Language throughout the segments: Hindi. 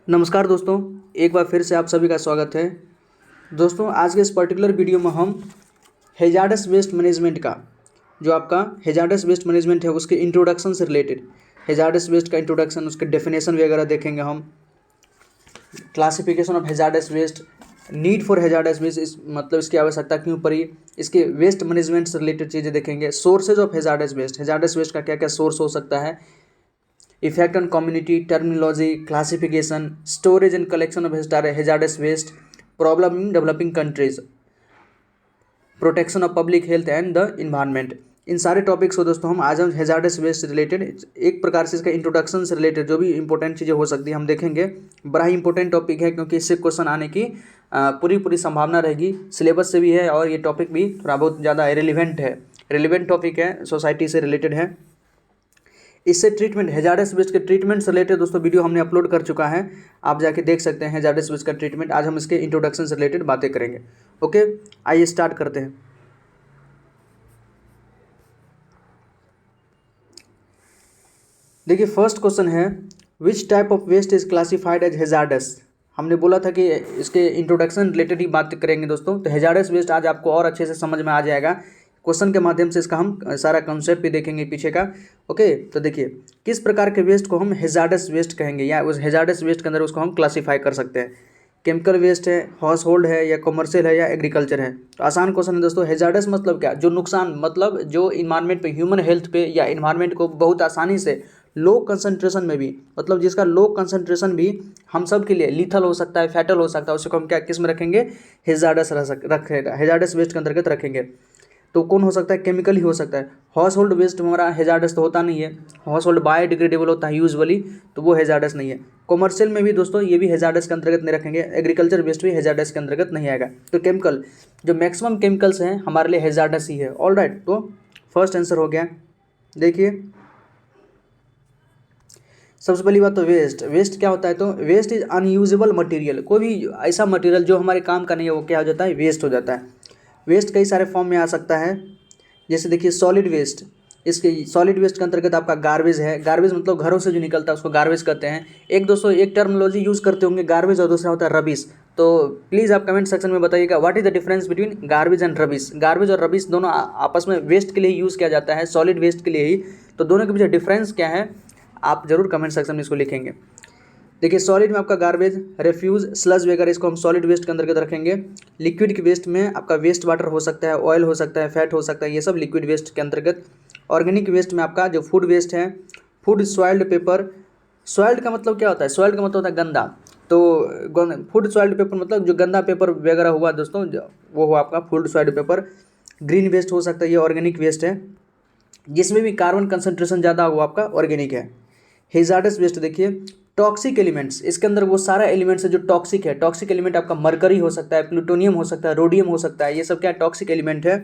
नमस्कार दोस्तों, एक बार फिर से आप सभी का स्वागत है। दोस्तों, आज के इस पर्टिकुलर वीडियो में हम हैजार्डस वेस्ट मैनेजमेंट का जो आपका हैजार्डस वेस्ट मैनेजमेंट है उसके इंट्रोडक्शन से रिलेटेड हैजार्डस वेस्ट का इंट्रोडक्शन, उसके डेफिनेशन वगैरह देखेंगे हम। Classification of hazardous waste, need for hazardous waste, मतलब इसकी आवश्यकता क्यों पड़ी, इसके वेस्ट मैनेजमेंट से रिलेटेड चीज़ें देखेंगे। सोर्सेज ऑफ हैजार्डस वेस्ट का क्या क्या सोर्स हो सकता है, effect on community, terminology, classification, storage and collection of hazardous waste, problem in developing countries, protection of public health and the environment. इन सारे टॉपिक्स को दोस्तों हम आज हैजार्डस वेस्ट से रिलेटेड एक प्रकार से इसका इंट्रोडक्शन से रिलेटेड जो भी इंपॉर्टेंट चीज़ें हो सकती है हम देखेंगे। बड़ा ही इंपॉर्टेंट टॉपिक है क्योंकि इससे क्वेश्चन आने की पूरी संभावना रहेगी। सिलेबस से भी है और ये टॉपिक भी थोड़ा बहुत ज़्यादा रिलेवेंट टॉपिक है, सोसाइटी से रिलेटेड है। इससे ट्रीटमेंट, हैजार्डस वेस्ट के ट्रीटमेंट से रिलेटेड दोस्तों वीडियो हमने अपलोड कर चुका है, आप जाके देख सकते हैं हैजार्डस वेस्ट का ट्रीटमेंट। आज हम इसके इंट्रोडक्शन से रिलेटेड बातें करेंगे। ओके, आइए स्टार्ट करते हैं। देखिए, फर्स्ट क्वेश्चन है which type of waste is classified as hazardous. हमने बोला था कि इसके इंट्रोडक्शन रिलेटेड ही बात करेंगे दोस्तों। तो हैजार्डस वेस्ट आज आपको और अच्छे से समझ में आ जाएगा, क्वेश्चन के माध्यम से इसका हम सारा कॉन्सेप्ट भी देखेंगे पीछे का। ओके, तो देखिए किस प्रकार के वेस्ट को हम हैजार्डस वेस्ट कहेंगे या उस हैजार्डस वेस्ट के अंदर उसको हम क्लासीफाई कर सकते हैं। केमिकल वेस्ट है, हाउस होल्ड है, या कमर्शियल है, या एग्रीकल्चर है। तो आसान क्वेश्चन है दोस्तों। हैजार्डस मतलब क्या, जो नुकसान, मतलब जो इन्वायरमेंट पे, ह्यूमन हेल्थ पे या इन्वायरमेंट को बहुत आसानी से लो कंसंट्रेशन में भी, मतलब जिसका लो कंसंट्रेशन भी हम सब के लिए लीथल हो सकता है, फैटल हो सकता है, उसको हम क्या किस में रखेंगे, हैजार्डस रखेगा, हैजार्डस वेस्ट के अंतर्गत रखेंगे। तो कौन हो सकता है, केमिकल ही हो सकता है। हाउस होल्ड वेस्ट हमारा हैजार्डस तो होता नहीं है, हाउस होल्ड बायोडिग्रेडेबल होता है यूजुअली, तो वो हैजार्डस नहीं है। कमर्शियल में भी दोस्तों ये भी हैजार्डस के अंतर्गत नहीं रखेंगे। एग्रीकल्चर वेस्ट भी हैजार्डस के अंतर्गत नहीं आएगा। तो केमिकल, जो मैक्सिमम केमिकल्स हैं हमारे लिए हैजार्डस ही है। ऑल राइट, तो फर्स्ट आंसर हो गया। देखिए सबसे पहली बात तो वेस्ट क्या होता है, तो वेस्ट इज अनयूजेबल मटेरियल। कोई भी ऐसा मटेरियल जो हमारे काम का नहीं है वो क्या हो जाता है, वेस्ट हो जाता है। वेस्ट कई सारे फॉर्म में आ सकता है, जैसे देखिए सॉलिड वेस्ट। इसके सॉलिड वेस्ट के अंतर्गत आपका गार्बेज है। गार्बेज मतलब घरों से जो निकलता है उसको गार्बेज कहते हैं। एक दोस्तों एक टर्मिनोलॉजी यूज़ करते होंगे गार्बेज, और दूसरा होता है रबिश। तो प्लीज़ आप कमेंट सेक्शन में बताइएगा what is the difference between garbage and rubbish. Garbage और रबिश दोनों आपस में वेस्ट के लिए यूज़ किया जाता है, सॉलिड वेस्ट के लिए ही। तो दोनों के पीछे डिफरेंस क्या है आप जरूर कमेंट सेक्शन में इसको लिखेंगे। देखिए सॉलिड में आपका गार्बेज, रेफ्यूज, स्लज वगैरह इसको हम सॉलिड वेस्ट के अंतर्गत रखेंगे। लिक्विड के वेस्ट में आपका वेस्ट वाटर हो सकता है, ऑयल हो सकता है, फैट हो सकता है, ये सब लिक्विड वेस्ट के अंतर्गत। ऑर्गेनिक वेस्ट में आपका जो फूड वेस्ट है, फूड सॉइल्ड पेपर। सॉइल्ड का मतलब क्या होता है, सॉइल्ड का मतलब होता है गंदा। तो फूड सॉइल्ड पेपर मतलब जो गंदा पेपर वगैरह हुआ दोस्तों, वो हुआ आपका food soiled paper. Green waste हो सकता है, ये ऑर्गेनिक वेस्ट है। जिसमें भी कार्बन कंसंट्रेशन ज़्यादा हो आपका ऑर्गेनिक है। हैजार्डस वेस्ट देखिए टॉक्सिक एलिमेंट्स, इसके अंदर वो सारा एलिमेंट्स है जो टॉक्सिक है। टॉक्सिक एलिमेंट आपका मरकरी हो सकता है, प्लूटोनियम हो सकता है, रोडियम हो सकता है, ये सब क्या टॉक्सिक एलिमेंट है।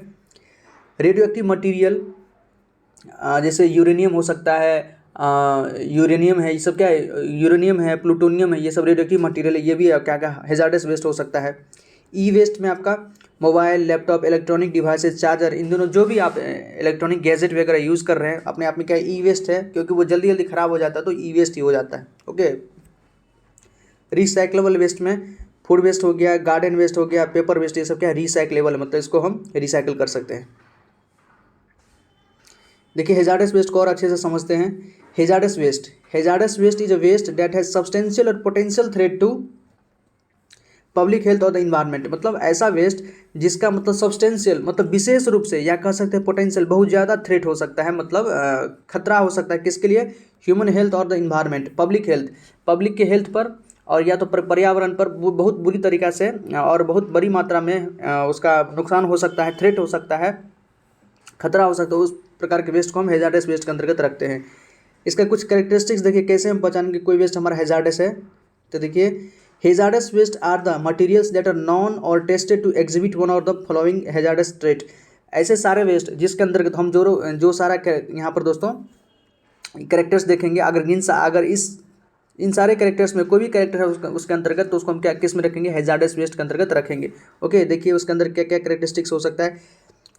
रेडियो एक्टिव मटीरियल, जैसे यूरेनियम हो सकता है, यूरेनियम है, ये सब क्या है, यूरेनियम है, प्लूटोनियम है, ये सब रेडियो एक्टिव मटीरियल है, ये भी क्या क्या हैजार्डस वेस्ट हो सकता है। ई वेस्ट में आपका mobile, laptop, electronic devices, charger, इन दोनों जो भी आप इलेक्ट्रॉनिक गैजेट वगैरह यूज़ कर रहे हैं अपने आप में क्या ई वेस्ट है, क्योंकि वो जल्दी जल्दी ख़राब हो जाता है तो ई वेस्ट ही हो जाता है। ओके, रिसाइक्लेबल वेस्ट में फूड वेस्ट हो गया, गार्डन वेस्ट हो गया, पेपर वेस्ट, ये सब क्या रिसाइक्लेबल, मतलब इसको हम रिसाइकिल कर सकते हैं। देखिए हैजार्डस वेस्ट को और अच्छे से समझते हैं। Hazardous waste is a waste that has substantial or potential threat to public health or the environment. मतलब ऐसा वेस्ट जिसका मतलब सब्सटेंशियल मतलब विशेष रूप से, या कह सकते हैं पोटेंशियल बहुत ज़्यादा थ्रेट हो सकता है, मतलब खतरा हो सकता है किसके लिए, human health or the environment, public health, public के हेल्थ पर, और या तो पर्यावरण पर बहुत बुरी तरीक़ा से और बहुत बड़ी मात्रा में उसका नुकसान हो सकता है, थ्रेट हो सकता है, खतरा हो सकता है। उस प्रकार के वेस्ट को हम हैजार्डस वेस्ट के अंतर्गत रखते हैं। इसका कुछ कैरेक्टरिस्टिक्स देखिए कैसे हम पहचानेंगे कोई वेस्ट हमारा हैजार्डस है। तो देखिए hazardous waste are the materials that are known or tested to exhibit one or the following hazardous trait. ऐसे सारे वेस्ट जिसके अंतर्गत हम जो सारा यहाँ पर दोस्तों कैरेक्टर्स देखेंगे, अगर इन सारे कैरेक्टर्स में कोई भी कैरेक्टर है उसके अंतर्गत, तो उसको हम क्या किस में रखेंगे, हैजार्डस वेस्ट के अंतर्गत रखेंगे। ओके, देखिए उसके अंदर क्या क्या कैरेक्टरिस्टिक्स हो सकता है।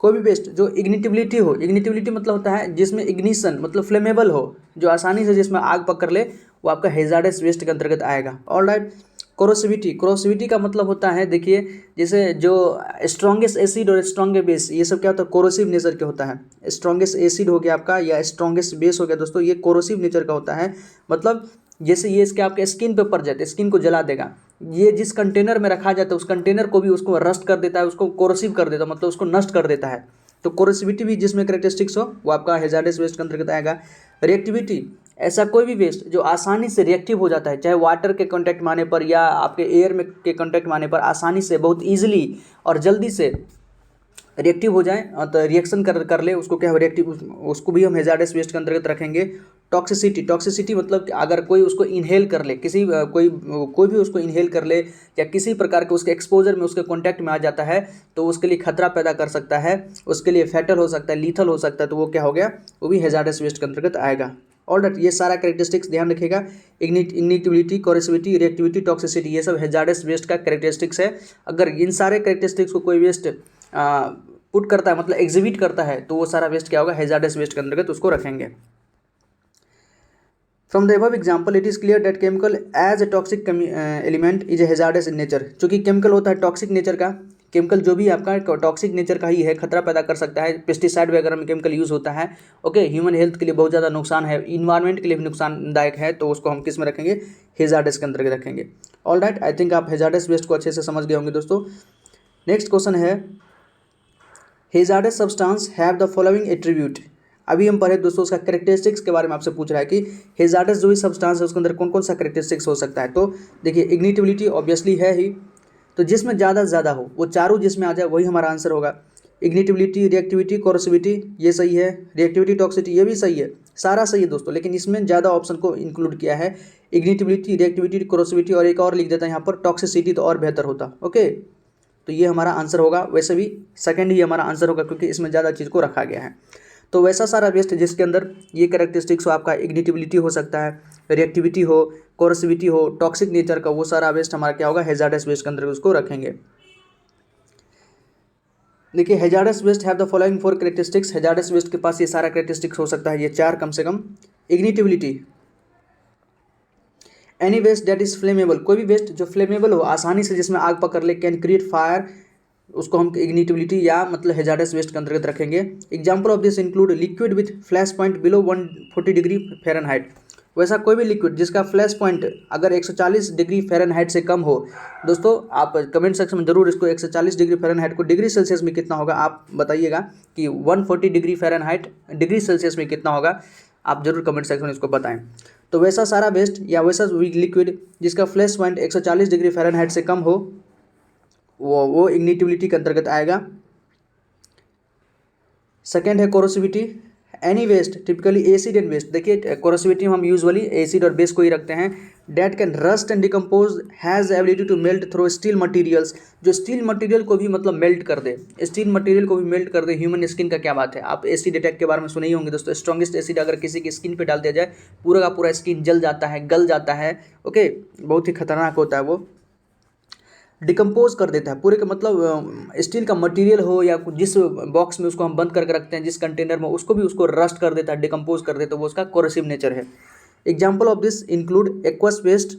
कोई भी वेस्ट जो इग्निटिबिलिटी हो, इग्निटिबिलिटी मतलब होता है जिसमें इग्निशन मतलब फ्लेमेबल हो, जो आसानी से जिसमें आग पकड़ ले, वो आपका हैजार्डस वेस्ट के अंतर्गत आएगा। ऑलराइट। कोरोसिविटी, कोरोसिविटी का मतलब होता है देखिए जैसे जो स्ट्रॉन्गेस्ट एसिड और स्ट्रॉन्गेस्ट बेस, ये सब क्या होता है कोरोसिव नेचर के होता है। स्ट्रॉन्गेस्ट एसिड हो गया आपका या स्ट्रॉन्गेस्ट बेस हो गया दोस्तों, ये कोरोसिव नेचर का होता है। मतलब जैसे ये इसके आपके स्किन पे पड़ जाते, स्किन को जला देगा। ये जिस कंटेनर में रखा जाता है उस कंटेनर को भी उसको रस्ट कर देता है, उसको कोरोसिव कर देता है, मतलब उसको नष्ट कर देता है। तो कोरोसिविटी भी जिसमें करेक्टरिस्टिक्स हो वो आपका हैजार्डस वेस्ट के अंतर्गत आएगा। रिएक्टिविटी, ऐसा कोई भी वेस्ट जो आसानी से रिएक्टिव हो जाता है, चाहे वाटर के कांटेक्ट में आने पर या आपके एयर में के कांटेक्ट में आने पर आसानी से बहुत ईजिली और जल्दी से रिएक्टिव हो जाए, तो रिएक्शन कर ले, उसको क्या रिएक्टिव, उसको भी हम हैजार्डस वेस्ट के अंतर्गत रखेंगे। टॉक्सिसिटी, टॉक्सिसिटी मतलब अगर कोई उसको इनहेल कर ले, कोई भी उसको इनहेल कर ले या किसी प्रकार के उसके एक्सपोजर में उसके कांटेक्ट में आ जाता है तो उसके लिए खतरा पैदा कर सकता है, उसके लिए फैटल हो सकता है, लीथल हो सकता है, तो वो क्या हो गया, वो भी हैजार्डस वेस्ट के अंतर्गत आएगा। ऑलराइट, ये सारा कैरेक्टरिस्टिक्स ध्यान रखिएगा। इग्निटिबिलिटी, कोरोसिविटी, रिएक्टिविटी, टॉक्सिसिटी, ये सब हैजार्डस वेस्ट का कैरेक्टरिस्टिक्स है। अगर इन सारे कैरेक्टरिस्टिक्स को कोई वेस्ट पुट करता है मतलब एग्जिबिट करता है तो वो सारा वेस्ट क्या होगा, हैजार्डस वेस्ट के अंतर्गत उसको रखेंगे। From the above example it is clear that chemical as a toxic element is a hazardous in nature. चूंकि केमिकल होता है टॉक्सिक नेचर का, केमिकल जो भी आपका टॉक्सिक नेचर का ही है, खतरा पैदा कर सकता है। पेस्टिसाइड वगैरह में केमिकल यूज़ होता है, ओके, ह्यूमन हेल्थ के लिए बहुत ज़्यादा नुकसान है, इन्वायरमेंट के लिए भी नुकसानदायक है, तो उसको हम किस में रखेंगे, हैजार्डस के अंतर्गत रखेंगे। ऑलराइट, आई थिंक आप हैजार्डस वेस्ट को अच्छे से समझ गए होंगे दोस्तों। नेक्स्ट क्वेश्चन है hazards substance have the following attribute. अभी हम पढ़े दोस्तों उसका कैरेक्टरिस्टिक्स के बारे में आपसे पूछ रहा है कि हैजार्डस जो भी सब्सटेंस है उसके अंदर कौन कौन सा कैरेक्टरिस्टिक्स हो सकता है। तो देखिए इग्निटिबिलिटी ऑब्वियसली है ही, तो जिसमें ज़्यादा हो वो चारों जिसमें आ जाए वही हमारा आंसर होगा। इग्निटिबिलिटी, रिएक्टिविटी, कोरोसिविटी ये सही है, रिएक्टिविटी, टॉक्सिसिटी ये भी सही है, सारा सही है दोस्तों, लेकिन इसमें ज़्यादा ऑप्शन को इंक्लूड किया है। इग्निटिबिलिटी, रिएक्टिविटी, कोरोसिविटी और एक और लिख देता है यहाँ पर टॉक्सिसिटी, तो और बेहतर होता। ओके, तो ये हमारा आंसर होगा। वैसे भी सेकंड ही हमारा आंसर होगा क्योंकि इसमें ज़्यादा चीज़ को रखा गया है। तो वैसा सारा वेस्ट जिसके अंदर ये कैरेक्टरिस्टिक्स हो, आपका इग्निटिबिलिटी हो सकता है, रिएक्टिविटी हो, कोरोसिविटी हो, टॉक्सिक नेचर का, वो सारा वेस्ट हमारा क्या होगा, हैजार्डस वेस्ट के अंदर उसको रखेंगे। देखिए hazardous waste have the following 4 characteristics. Hazardous waste के पास ये सारा कैरेक्टरिस्टिक्स हो सकता है, ये 4 कम से कम। Ignitability, any waste that is flammable, कोई भी वेस्ट जो फ्लेमेबल हो, आसानी से जिसमें आग पकड़ ले, कैन क्रिएट फायर, उसको हम इग्निटिबिलिटी या मतलब हैजार्डस वेस्ट के अंतर्गत रखेंगे। Example of this include liquid with flash point below 140 degree Fahrenheit. वैसा कोई भी लिक्विड जिसका फ्लैश पॉइंट अगर 140 डिग्री फ़ारेनहाइट से कम हो, दोस्तों आप कमेंट सेक्शन में जरूर इसको 140 डिग्री फ़ारेनहाइट को डिग्री सेल्सियस में कितना होगा आप बताइएगा कि 140 डिग्री फ़ारेनहाइट डिग्री सेल्सियस में कितना होगा, आप जरूर कमेंट सेक्शन में इसको बताएं। तो वैसा सारा वेस्ट या वैसा लिक्विड जिसका फ्लैश पॉइंट 140 डिग्री फ़ारेनहाइट से कम हो वो इग्निटिबिलिटी के अंतर्गत आएगा। सेकेंड है corrosivity, any waste typically acid and waste. देखिए कोरोसिविटी में हम यूजुअली एसिड और बेस को ही रखते हैं। That can rust and decompose has ability to melt through steel materials, जो स्टील मटेरियल को भी मतलब मेल्ट कर दे, स्टील मटेरियल को भी मेल्ट कर दे ह्यूमन स्किन का, क्या बात है। आप एसिड अटैक के बारे में सुने ही होंगे दोस्तों, स्ट्रॉन्गेस्ट एसिड अगर किसी की स्किन पे डाल दिया जाए पूरा का पूरा स्किन जल जाता है, गल जाता है, ओके, बहुत ही खतरनाक होता है वो। डिकम्पोज कर देता है पूरे का मतलब स्टील का मटेरियल हो या जिस बॉक्स में उसको हम बंद करके रखते हैं, जिस कंटेनर में, उसको भी उसको रस्ट कर देता है, डिकम्पोज कर देता है, वो उसका कोरोसिव नेचर है। Example of this include aqueous waste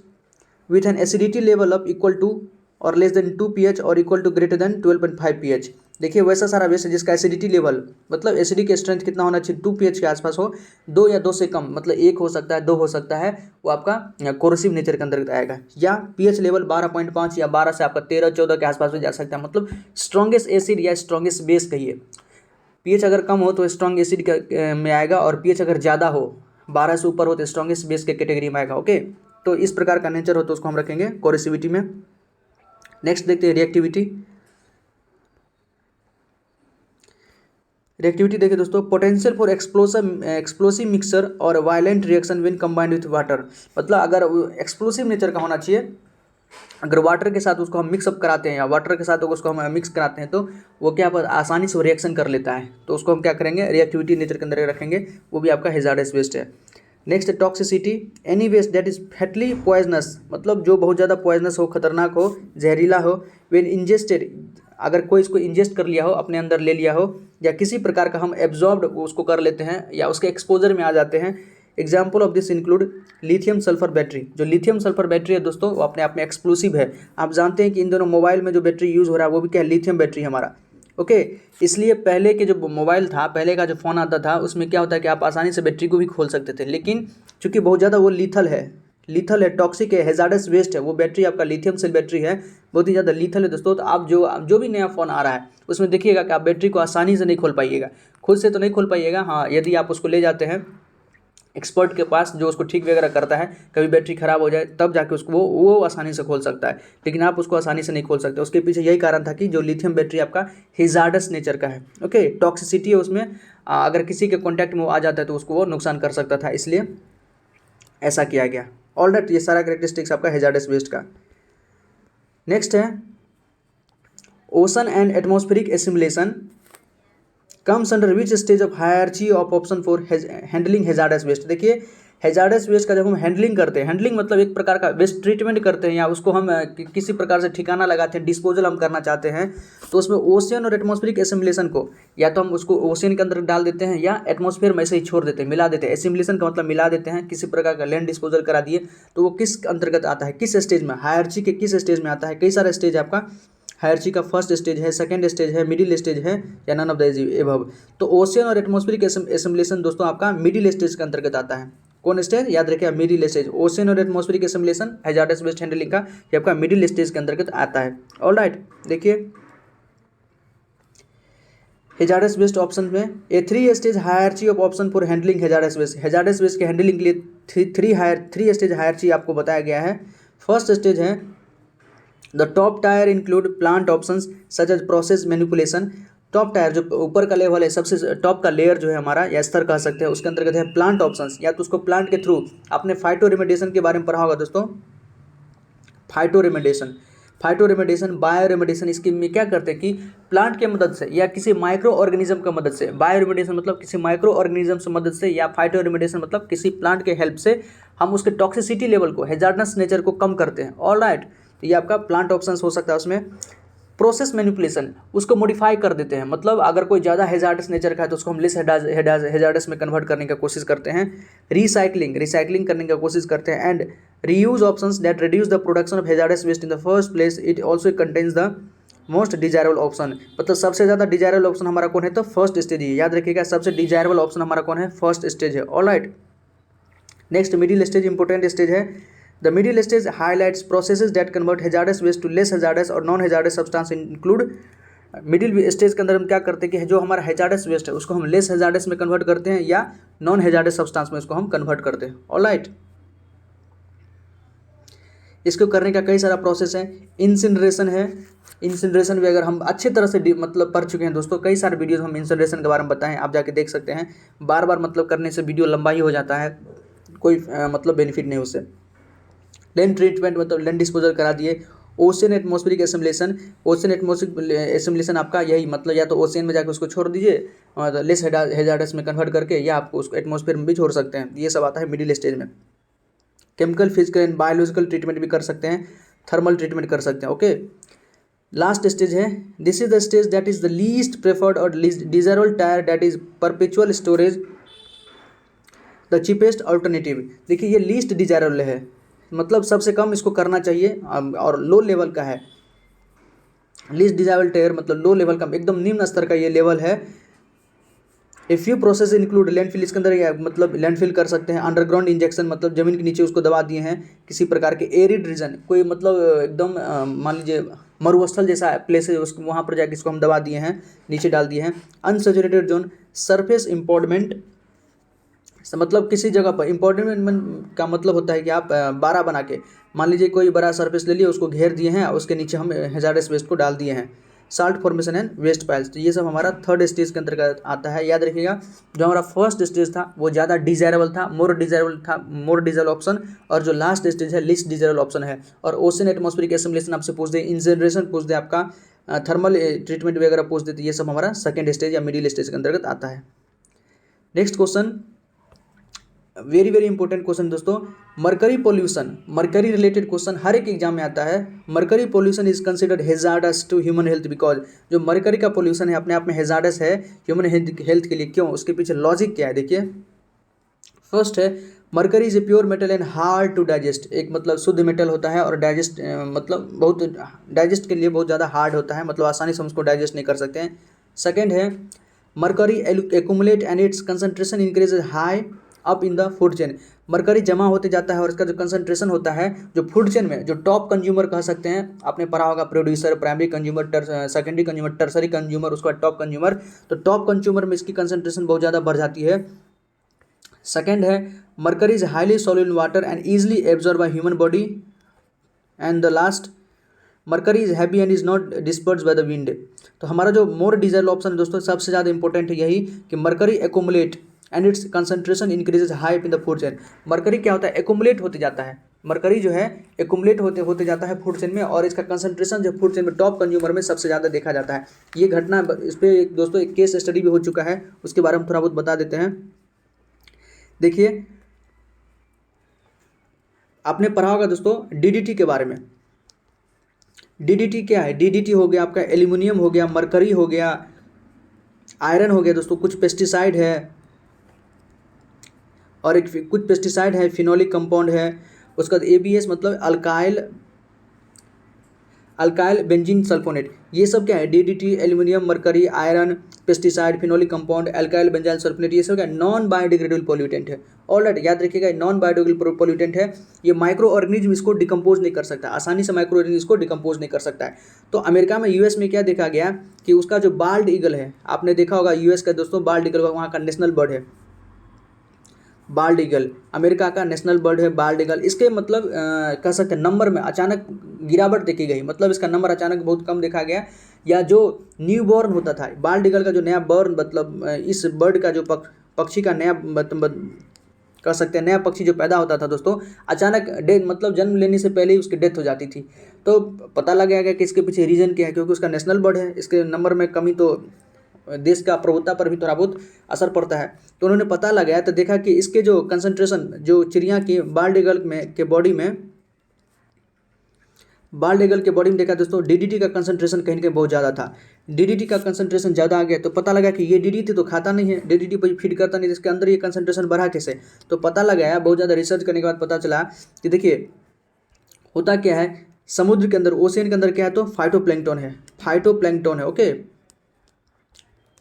with an acidity level of equal to or less than 2 pH or equal to greater than 12.5 pH। देखिए वैसा सारा वेस्ट है जिसका एसिडिटी लेवल मतलब एसिडिक स्ट्रेंथ कितना होना चाहिए, 2 pH के आसपास हो, 2 या 2 से कम, मतलब 1 हो सकता है, 2 हो सकता है, वो आपका कोरोसिव नेचर के अंतर्गत आएगा। या pH लेवल 12.5 या 12 से आपका 13-14 के आसपास में जा सकता है, मतलब स्ट्रॉन्गेस्ट एसिड या स्ट्रॉन्गेस्ट बेस कहिए। pH अगर कम हो तो स्ट्रॉन्ग एसिड में आएगा, और pH अगर ज़्यादा हो 12 से ऊपर हो तो स्ट्रॉन्गेस्ट बेस के कैटेगरी में आएगा। ओके, तो इस प्रकार का नेचर हो तो उसको हम रखेंगे कोरोसिविटी में। नेक्स्ट देखते हैं रिएक्टिविटी। रिएक्टिविटी देखिए दोस्तों, पोटेंशियल फॉर एक्सप्लोसिव मिक्सर और violent reaction when combined with water, मतलब अगर एक्सप्लोसिव नेचर का होना चाहिए, अगर वाटर के साथ उसको हम मिक्सअप कराते हैं या वाटर के साथ उसको हम मिक्स कराते हैं तो वो क्या आसानी से रिएक्शन कर लेता है, तो उसको हम क्या करेंगे, रिएक्टिविटी नेचर के अंदर रखेंगे, वो भी आपका हैजार्डस वेस्ट है। Next toxicity, any waste that is fatally poisonous, मतलब जो बहुत ज़्यादा पॉइजनस हो, खतरनाक हो, जहरीला हो, व्हेन इंजेस्टेड अगर कोई इसको इंजेस्ट कर लिया हो, अपने अंदर ले लिया हो, या किसी प्रकार का हम एब्जॉर्ब उसको कर लेते हैं या उसके एक्सपोजर में आ जाते हैं। Example of this include lithium sulphur battery. जो लिथियम सल्फर बैटरी है दोस्तों वो अपने आप में एक्सप्लोसिव है। आप जानते हैं कि इन दोनों मोबाइल में जो बैटरी यूज़ हो रहा है वो भी क्या है, लिथियम बैटरी हमारा। ओके, इसलिए पहले के जो मोबाइल था, पहले का जो फ़ोन आता था उसमें क्या होता है कि आप आसानी से बैटरी को भी खोल सकते थे, लेकिन चूंकि बहुत ज़्यादा वो लीथल है, टॉक्सिक है, हैजार्डस वेस्ट है, वो बैटरी आपका लिथियम सेल बैटरी है, बहुत ही ज़्यादा लीथल है दोस्तों। तो आप जो भी नया फ़ोन आ रहा है उसमें देखिएगा कि आप बैटरी को आसानी से नहीं खोल पाइएगा, खुद से तो नहीं खोल पाइएगा। हाँ, यदि आप उसको ले जाते हैं एक्सपर्ट के पास जो उसको ठीक वगैरह करता है, कभी बैटरी खराब हो जाए तब जाके उसको वो आसानी से खोल सकता है, लेकिन आप उसको आसानी से नहीं खोल सकते। उसके पीछे यही कारण था कि जो लिथियम बैटरी आपका हैजार्डस नेचर का है। ओके, टॉक्सिसिटी है उसमें, अगर किसी के कॉन्टैक्ट में वो आ जाता है तो उसको वो नुकसान कर सकता था, इसलिए ऐसा किया गया। ऑलराइट, ये सारा कैरेक्टरिस्टिक्स आपका हैजार्डस वेस्ट का। नेक्स्ट है ocean and atmospheric assimilation comes under which stage of hierarchy of option for handling hazardous waste. देखिए हैजार्डस वेस्ट का जब हम हैंडलिंग करते हैं, हैंडलिंग मतलब एक प्रकार का वेस्ट ट्रीटमेंट करते हैं या उसको हम किसी प्रकार से ठिकाना लगाते हैं, डिस्पोजल हम करना चाहते हैं, तो उसमें ओशियन और एटमॉस्फेरिक एसिमुलेशन को या तो हम उसको ओशियन के अंदर डाल देते हैं या एटमॉस्फेयर में ऐसे ही छोड़ देते हैं, मिला देते हैं। एसिमुलेशन का मतलब मिला देते हैं, किसी प्रकार का लैंड डिस्पोजल करा दिए, तो वो किस अंतर्गत आता है, किस स्टेज में, हायरार्ची के किस स्टेज में आता है। कई सारे स्टेज आपका हायरार्ची का फर्स्ट स्टेज है, सेकंड स्टेज है, मिडिल स्टेज है, या नन ऑफ द एबव। तो ओशियन और एटमॉस्फेरिक एसिमुलेशन दोस्तों आपका मिडिल स्टेज के अंतर्गत आता है। कौन स्टेज, याद रखिए मिडिल स्टेज। ओशियन और atmospheric assimilation hazardous waste handling का ये आपका मिडिल स्टेज के अंतर्गत आता है। ऑलराइट, देखिए हैजार्डस वेस्ट ऑप्शन में a 3 stage hierarchy of option for handling hazardous waste. Hazardous waste के हैंडलिंग के लिए 3 स्टेज हायरार्ची आपको बताया गया है। फर्स्ट स्टेज है the top tier include plant options such as process manipulation. Top tier जो ऊपर का लेवल है, सबसे टॉप का लेयर जो है हमारा या स्तर कह सकते हैं, उसके अंतर्गत है प्लांट ऑप्शंस, या तो उसको प्लांट के थ्रू, आपने फाइटो रेमेडिएशन के बारे में पढ़ा होगा दोस्तों। फाइटो रेमेडिएशन, बायो रेमेडिएशन, इसके में क्या करते हैं कि प्लांट के मदद से या किसी माइक्रो ऑर्गेनिज्म की मदद से, बायो रेमेडिएशन मतलब किसी माइक्रो ऑर्गेनिज्म से मदद से, या फाइटो रेमेडिएशन मतलब किसी प्लांट के हेल्प से हम उसके टॉक्सिसिटी लेवल को, हैजार्डस नेचर को कम करते हैं। ऑलराइट, तो ये आपका प्लांट ऑप्शंस हो सकता है। उसमें प्रोसेस मैनिपुलेशन, उसको मॉडिफाई कर देते हैं, मतलब अगर कोई ज़्यादा हैजार्डस नेचर का है तो उसको हम लेस हैजार्डस में कन्वर्ट करने का कोशिश करते हैं। रिसाइकलिंग करने का कोशिश करते हैं। And reuse options that reduce the production of hazardous waste in the first place. It also contains the most desirable option, मतलब सबसे ज़्यादा डिजायरेबल ऑप्शन हमारा कौन है, तो फर्स्ट स्टेज ही। याद रखिएगा सबसे डिजायरेबल ऑप्शन हमारा कौन है, फर्स्ट स्टेज है। Alright, next middle stage, important stage है। The middle stage highlights processes that convert hazardous waste to less hazardous और non hazardous substance include। Middle stage के अंदर हम क्या करते हैं कि जो हमारा हैजार्डस वेस्ट है उसको हम लेस हैजार्डस में कन्वर्ट करते हैं या नॉन हैजार्डस सब्सटेंस में उसको हम कन्वर्ट करते हैं। ऑलराइट, इसको करने का कई सारा प्रोसेस है। इंसिनरेशन है, इंसिनरेशन भी अगर हम अच्छे तरह से मतलब पढ़ चुके हैं दोस्तों, कई सारे वीडियोस हम इंसिनरेशन के बारे में बताएं, आप जाके देख सकते हैं। बार बार मतलब करने से वीडियो लंबा ही हो जाता है, कोई मतलब बेनिफिट नहीं उससे। लैंड ट्रीटमेंट मतलब लैंड डिस्पोजल करा दिए। ओशियन एटमॉस्फेरिक एसिमुलेशन आपका यही मतलब, या तो ओशियन में जाकर उसको छोड़ दीजिए और लेस हैजार्डस में कन्वर्ट करके, या आपको उसको एटमॉस्फेयर में भी छोड़ सकते हैं। ये सब आता है मिडिल स्टेज में। Chemical, physical and biological treatment भी कर सकते हैं, थर्मल ट्रीटमेंट कर सकते हैं। ओके, लास्ट स्टेज है this is the stage that is the least preferred or desirable tier that is perpetual storage the cheapest alternative. देखिए ये लीस्ट डिजायरेबल है, मतलब सबसे कम इसको करना चाहिए और लो लेवल का है। लीस्ट डिजायरेबल टायर मतलब लो लेवल का, एकदम निम्न स्तर का ये लेवल है। A few process include landfill, इसके अंदर मतलब लैंडफिल कर सकते हैं। अंडरग्राउंड इंजेक्शन मतलब जमीन के नीचे उसको दबा दिए हैं। किसी प्रकार के एरिड रीजन, कोई मतलब एकदम मान लीजिए मरुस्थल जैसा प्लेस है, उसको वहाँ पर जाकर इसको हम दबा दिए हैं, नीचे डाल दिए हैं। अनसैचुरेटेड जोन, सरफेस इम्पोर्टमेंट मतलब किसी जगह पर, इम्पोर्टेंट का मतलब होता है कि आप बाड़ा बना के, मान लीजिए कोई बड़ा सरफेस ले लिया, उसको घेर दिए हैं, उसके नीचे हम हैजार्डस वेस्ट को डाल दिए हैं। Salt formation and waste piles, तो ये सब हमारा थर्ड स्टेज के अंतर्गत आता है। याद रखिएगा जो हमारा फर्स्ट स्टेज था वो ज़्यादा डिजायरेबल था, मोर डिजायरेबल ऑप्शन, और जो लास्ट स्टेज है लिस्ट डिजायरेबल ऑप्शन है। और ओशन एटमॉस्फेरिक एसिमुलेशन आपसे पूछ दे, इंसिनरेशन पूछ दे, आपका थर्मल ट्रीटमेंट वगैरह पूछ दे, तो ये सब हमारा सेकेंड स्टेज या मिडिल स्टेज के अंतर्गत आता है। Next question, very very important question दोस्तों, mercury pollution, mercury related question हर एक एग्जाम में आता है। Mercury pollution is considered hazardous to human health because, जो मरकरी का पोल्यूशन है अपने आप में हेजार्डस है ह्यूमन हेल्थ के लिए। क्यों? उसके पीछे लॉजिक क्या है देखिए। फर्स्ट है, mercury is a pure metal and hard to digest. एक मतलब शुद्ध मेटल होता है और डाइजेस्ट मतलब बहुत डाइजेस्ट के लिए बहुत ज़्यादा हार्ड होता है, मतलब आसानी से हम उसको डाइजेस्ट नहीं कर सकते हैं। सेकेंड है, mercury accumulate and it's concentration increase high up in the food chain. Mercury जमा होते जाता है और इसका जो कंसंट्रेशन होता है जो फूड चेन में, जो टॉप कंज्यूमर कह सकते हैं, आपने पढ़ा होगा producer, primary consumer, secondary consumer, tertiary consumer, उसके बाद टॉप कंज्यूमर। तो टॉप कंज्यूमर में इसकी कंसंट्रेशन बहुत ज़्यादा बढ़ जाती है। सेकेंड है, mercury is highly soluble in water and easily absorb by human body. And the last, mercury is heavy and is not disperse by the wind. तो हमारा जो मोर डिजायर्ड ऑप्शन दोस्तों सबसे ज़्यादा इंपॉर्टेंट है यही कि mercury accumulate and it's concentration increases high in the food chain. Mercury क्या होता है? एक्यूमुलेट होते जाता है, मरकरी जो है एक्यूमुलेट होते जाता है फूड चेन में, और इसका कंसंट्रेशन जो फूड चेन में टॉप कंज्यूमर में सबसे ज़्यादा देखा जाता है। ये घटना, इस पर दोस्तों एक केस स्टडी भी हो चुका है, उसके बारे में थोड़ा बहुत बता देते हैं। देखिए, आपने पढ़ा होगा दोस्तों डीडीटी के बारे में। डीडीटी क्या है? डीडीटी हो गया आपका एल्यूमिनियम हो गया, मरकरी हो गया, आयरन हो गया दोस्तों, कुछ पेस्टिसाइड है, और एक कुछ पेस्टिसाइड है, फिनोलिक कंपाउंड है, उसका एबीएस मतलब अल्काइल बेंजीन सल्फोनेट। ये सब क्या है? DDT, aluminium, mercury, iron, pesticide, phenolic compound, alkyl benzyl sulphonate, ये सब क्या? नॉन बायोडिग्रेडेबल पॉल्यूटेंट है। ऑलराइट, याद रखिएगा, नॉन बायोडिग्रेडेबल पॉल्यूटेंट है। ये माइक्रो ऑर्गेनिज्म इसको डिकम्पोज नहीं कर सकता, आसानी से माइक्रो ऑर्गेनिज्म इसको डिकम्पोज नहीं कर सकता है। तो अमेरिका में, यूएस में क्या देखा गया कि उसका जो बाल्ड ईगल है, आपने देखा होगा यूएस का दोस्तों बाल्ड ईगल वहाँ का नेशनल बर्ड है। बाल्ड ईगल अमेरिका का नेशनल बर्ड है, बाल्ड ईगल। इसके मतलब कह सकते हैं नंबर में अचानक गिरावट देखी गई, मतलब इसका नंबर अचानक बहुत कम देखा गया। या जो न्यू बॉर्न होता था बाल्ड ईगल का, जो नया बॉर्न मतलब इस बर्ड का जो पक्षी का नया कह सकते हैं नया पक्षी जो पैदा होता था दोस्तों, अचानक डेथ मतलब जन्म लेने से पहले ही उसकी डेथ हो जाती थी। तो पता लग गया कि इसके पीछे रीज़न क्या है, क्योंकि उसका नेशनल बर्ड है, इसके नंबर में कमी तो देश का प्रभुत्ता पर भी थोड़ा बहुत असर पड़ता है। तो उन्होंने पता लगाया तो देखा कि इसके जो कंसंट्रेशन, जो चिड़िया की बाल्ड ईगल में के बॉडी में, बाल्ड ईगल के बॉडी में देखा दोस्तों डीडीटी का कंसंट्रेशन कहीं ना कहीं बहुत ज़्यादा था। डीडीटी का कंसंट्रेशन ज़्यादा आ गया तो पता लगा कि ये डीडीटी तो खाता नहीं है, डीडीटी पर फीड करता नहीं, इसके अंदर ये कंसंट्रेशन बढ़ा कैसे? तो पता लगाया, बहुत ज़्यादा रिसर्च करने के बाद पता चला कि देखिए होता क्या है, समुद्र के अंदर, ओशियन के अंदर क्या है तो फाइटोप्लैंक्टन है, फाइटोप्लैंक्टन है। ओके,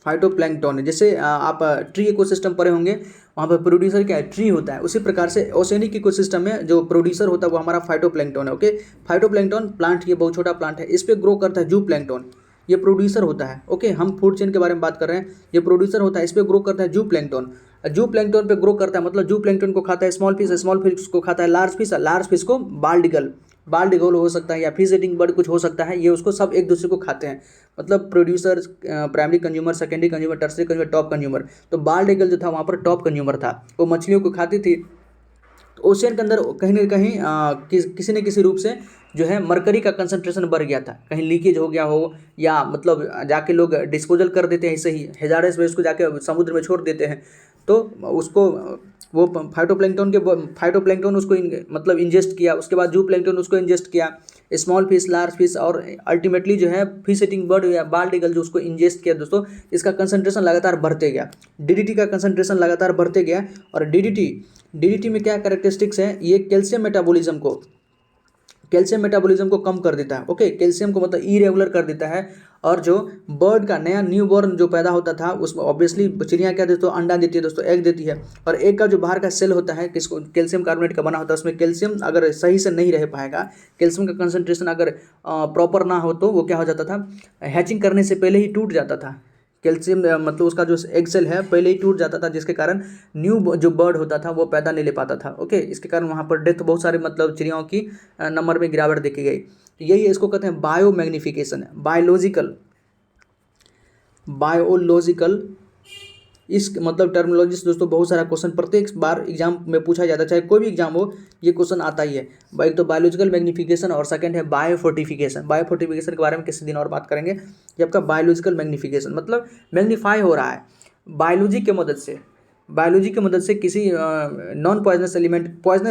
फाइटोप्लैंक्टन है। जैसे आप ट्री इकोसिस्टम पढ़े होंगे, वहाँ पर प्रोड्यूसर क्या है? ट्री होता है। उसी प्रकार से ओशियनिक इकोसिस्टम में जो प्रोड्यूसर होता है वो हमारा फाइटोप्लैंक्टन है। ओके, फाइटोप्लैंक्टन प्लांट, ये बहुत छोटा प्लांट है, इस पर ग्रो करता है जू प्लैंक्टन, ये प्रोड्यूसर होता है। ओके, हम फूड चेन के बारे में बात कर रहे हैं, ये प्रोड्यूसर होता है, इस पर ग्रो करता है जू प्लैंक्टन। जू प्लैंक्टन पे ग्रो करता है मतलब जू प्लैंक्टन को खाता है स्मॉल फिश, स्मॉल फिश को खाता है लार्ज फिश, लार्ज फिश को बाल्ड ईगल, बाल्ड ईगल हो सकता है या फिश ईटिंग बर्ड कुछ हो सकता है, ये उसको सब एक दूसरे को खाते हैं। मतलब producer, primary consumer, secondary consumer, tertiary consumer, top consumer. तो बाल्ड ईगल जो था वहाँ पर टॉप कंज्यूमर था, वो मछलियों को खाती थी। तो ओशियन के अंदर कहीं ना कहीं किसी न किसी रूप से जो है मरकरी का कंसंट्रेशन बढ़ गया था, कहीं लीकेज हो गया हो, या मतलब जाके लोग डिस्पोजल कर देते हैं ऐसे ही हेजार्डस वेस्ट को जाके समुद्र में छोड़ देते हैं। तो उसको वो फाइटोप्लैंक्टन उसको मतलब इंजेस्ट किया, उसके बाद जू प्लैंक्टन उसको इंजेस्ट किया, स्मॉल फिश, लार्ज फिश, और अल्टीमेटली जो है फिश ईटिंग बर्ड या बाल्ड ईगल जो उसको इंजेस्ट किया दोस्तों, इसका कंसंट्रेशन लगातार बढ़ते गया, डीडीटी का कंसंट्रेशन लगातार बढ़ते गया। और डीडीटी में क्या कैरेक्टरिस्टिक्स है, ये कैल्शियम मेटाबॉलिज्म को कम कर देता है। ओके, कैल्शियम को मतलब इरेगुलर कर देता है। और जो बर्ड का नया न्यू बॉर्न जो पैदा होता था उसमें ऑब्वियसली चिड़िया क्या देती है, अंडा देती है दोस्तों, एग देती है, और एग का जो बाहर का सेल होता है किसको कैल्शियम कार्बोनेट का बना होता है, उसमें कैल्शियम अगर सही से नहीं रह पाएगा, कैल्शियम का कंसंट्रेशन अगर प्रॉपर ना हो तो वो क्या हो जाता था, हैचिंग करने से पहले ही टूट जाता था। कैल्शियम मतलब उसका जो एग सेल है पहले ही टूट जाता था, जिसके कारण न्यू जो बर्ड होता था वो पैदा नहीं ले पाता था। ओके, इसके कारण वहाँ पर डेथ बहुत सारे मतलब चिड़ियाओं की नंबर में गिरावट देखी गई। यही इसको कहते हैं बायो मैग्निफिकेशन, बायोलॉजिकल इस मतलब टर्मिनोलॉजी से दोस्तों बहुत सारा क्वेश्चन प्रत्येक बार एग्जाम में पूछा जाता है, चाहे कोई भी एग्जाम हो ये क्वेश्चन आता ही है। एक तो बायोलॉजिकल मैग्निफिकेशन और सेकंड है बायोफोर्टिफिकेशन। बायोफोर्टिफिकेशन के बारे में किसी दिन और बात करेंगे। ये आपका बायोलॉजिकल मैग्निफिकेशन मतलब मैग्नीफाई हो रहा है बायोलॉजी के मदद से, बायोलॉजी की मदद से किसी नॉन पॉइजनस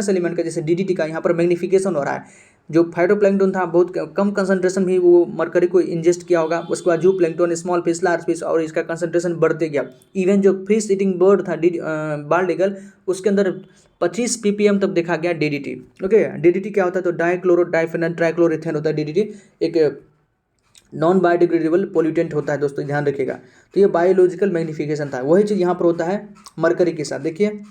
एलिमेंट का, जैसे डीडीटी का यहाँ पर मैग्नीफिकेशन हो रहा है। जो फाइटोप्लैंक्टन था बहुत कम कंसंट्रेशन भी वो मरकरी को इंजेस्ट किया होगा, उसके बाद जू plankton, small fish, large fish, और इसका कंसंट्रेशन बढ़ते गया। इवन जो फिश ईटिंग बर्ड था बाल्ड ईगल, उसके अंदर 25 ppm तक देखा गया डीडीटी। ओके, डीडीटी क्या होता है? तो डाइक्लोरो डाइफेनॉल ट्राइक्लोरोथेन होता है डीडीटी, एक नॉन बायोडिग्रेडेबल पोल्यूटेंट होता है दोस्तों, ध्यान रखिएगा। तो ये बायोलॉजिकल मैग्नीफिकेशन था, वही चीज़ यहाँ पर होता है मरकरी के साथ। देखिए,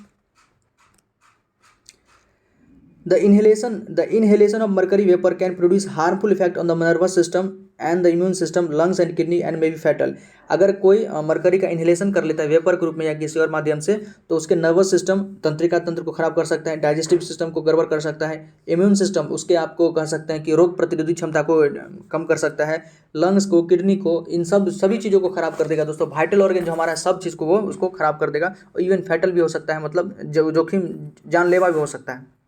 The inhalation of mercury vapor can produce harmful effect on the nervous system and the immune system, lungs and kidney and may be fatal। अगर कोई मरकरी का इन्हेलेशन कर लेता है वेपर के रूप में या किसी और माध्यम से, तो उसके नर्वस सिस्टम, तंत्रिका तंत्र को खराब कर सकता है, डाइजेस्टिव सिस्टम को गड़बड़ कर सकता है, इम्यून सिस्टम उसके आपको कह सकते हैं कि रोग प्रतिरोधी क्षमता को कम कर सकता है, लंग्स को, किडनी को, इन सभी चीज़ों को खराब कर देगा दोस्तों। वाइटल ऑर्गन जो हमारा सब चीज़ को वो उसको खराब कर देगा, और इवन फैटल भी हो सकता है, मतलब जोखिम जानलेवा भी हो सकता है।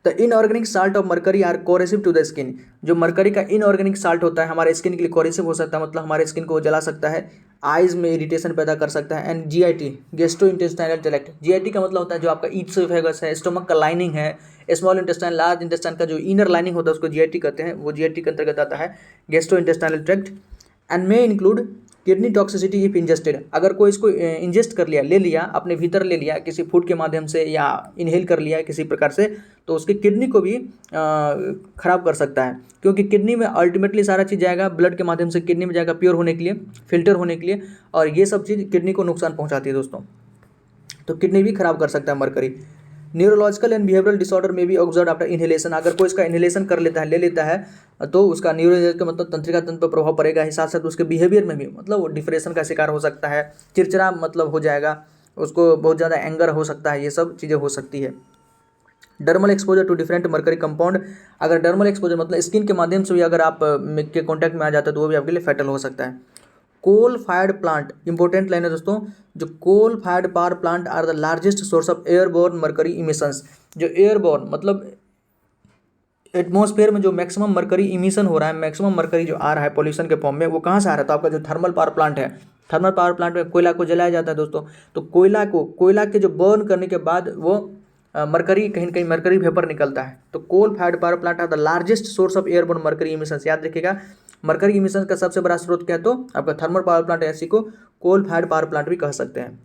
The inorganic salt of mercury are corrosive to the skin. जो मरकरी का इनऑर्गेनिक साल्ट होता है हमारे स्किन के लिए कोरेसिव हो सकता है, मतलब हमारे स्किन को जला सकता है, आइज में इरिटेशन पैदा कर सकता है। And GIT, gastro intestinal tract, GIT का मतलब होता है जो आपका ईसोफेगस है, स्टोमक का लाइनिंग है, स्मॉल इंटेस्टाइन, लार्ज इंटेस्टाइन का जो इनर लाइनिंग होता है उसको जीआईटी कहते हैं, वो जीआईटी के अंतर्गत आता है, gastro intestinal tract. And may include kidney toxicity if ingested. अगर कोई इसको इंजेस्ट कर लिया, ले लिया, अपने भीतर ले लिया किसी फूड के माध्यम से या इनहेल कर लिया किसी प्रकार से, तो उसकी किडनी को भी खराब कर सकता है, क्योंकि किडनी में अल्टीमेटली सारा चीज़ जाएगा, ब्लड के माध्यम से किडनी में जाएगा प्योर होने के लिए, फिल्टर होने के लिए, और ये सब चीज़ किडनी को नुकसान पहुँचाती है दोस्तों। तो किडनी भी खराब कर सकता है mercury. Neurological and behavioural disorder में भी ऑब्जर्व आफ्टर इनहेलेशन। अगर कोई इसका इनहेलेशन कर लेता है, ले लेता है, तो उसका न्यूरोलॉजिकल मतलब तंत्रिका तंत्र पर प्रभाव पड़ेगा ही, साथ साथ उसके बिहेवियर में भी, मतलब वो डिप्रेशन का शिकार हो सकता है, चिड़चिड़ा मतलब हो जाएगा, उसको बहुत ज़्यादा एंगर हो सकता है, ये सब चीज़ें हो सकती है। Dermal exposure to different mercury compound. अगर डर्मल एक्सपोजर मतलब स्किन के माध्यम से भी अगर आप के कॉन्टैक्ट में आ जाता है तो वो भी आपके लिए फैटल हो सकता है। Coal fired plant, important line है दोस्तों, जो coal fired power plant are the largest source of airborne mercury emissions. जो एयरबोर्न मतलब एटमॉस्फेयर में जो मैक्सिमम मरकरी इमिशन हो रहा है, मैक्सिमम मरकरी जो आ रहा है पॉल्यूशन के फॉर्म में, वो कहाँ से आ रहा है? तो आपका जो थर्मल पावर प्लांट है, थर्मल पावर प्लांट में कोयला को जलाया जाता है दोस्तों, तो कोयला के जो बर्न करने के बाद वो मरकरी कहीं न कहीं मरकरी वेपर निकलता है। तो coal fired power plant are the largest source of airborne mercury emissions. याद रखिएगा, मरकरी इमिशन का सबसे बड़ा स्रोत क्या है? तो आपका थर्मल पावर प्लांट है, इसी को कोल फायर्ड पावर प्लांट भी कह सकते हैं,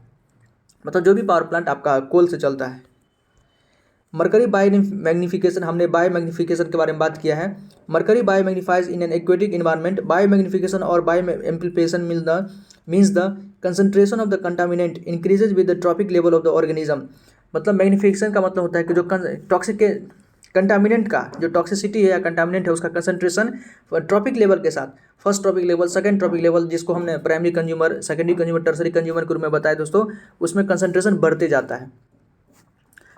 मतलब जो भी पावर प्लांट आपका कोल से चलता है। मरकरी बायो मैग्निफिकेशन, हमने बायो मैग्निफिकेशन के बारे में बात किया है। Mercury biomagnifies in an aquatic environment. Biomagnification और bioamplification means the concentration of the contaminant increases with the trophic level of the organism. मतलब मैग्निफिकेशन का मतलब होता है कि जो टॉक्सिक के कंटामिनेंट का जो टॉक्सिसिटी है या कंटामिनेंट है उसका कंसंट्रेशन ट्रॉपिक लेवल के साथ, first trophic level, second trophic level, जिसको हमने primary consumer, secondary consumer, tertiary consumer के रूप में बताया दोस्तों, उसमें कंसंट्रेशन बढ़ते जाता है।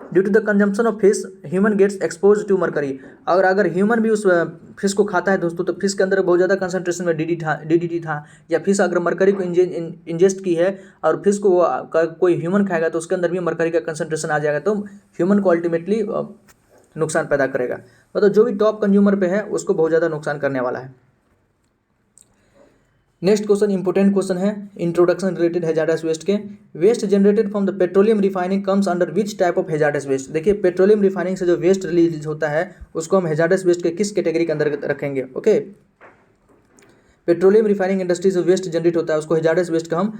Due to the consumption of fish human gets expose to mercury. अगर ह्यूमन भी उस फिश को खाता है दोस्तों, तो फिश के अंदर बहुत ज़्यादा कंसंट्रेशन में डीडीटी था, या फिश अगर मरकरी को इंजेस्ट की है और फिश को कोई ह्यूमन खाएगा तो उसके अंदर भी मरकरी का कंसंट्रेशन आ जाएगा, तो ह्यूमन को अल्टीमेटली नुकसान पैदा करेगा। मतलब जो भी टॉप कंज्यूमर पे है उसको बहुत ज़्यादा नुकसान करने वाला है। नेक्स्ट क्वेश्चन इंपोर्टेंट क्वेश्चन है, इंट्रोडक्शन रिलेटेड हैजार्डस वेस्ट के। Waste generated from the petroleum refining comes under which type of hazardous waste. देखिए, पेट्रोलियम रिफाइनिंग से जो वेस्ट रिलीज होता है उसको हम हैजार्डस वेस्ट के किस कैटेगरी के अंदर रखेंगे? ओके, पेट्रोलियम रिफाइनिंग इंडस्ट्री से वेस्ट जनरेट होता है उसको हैजार्डस वेस्ट का हम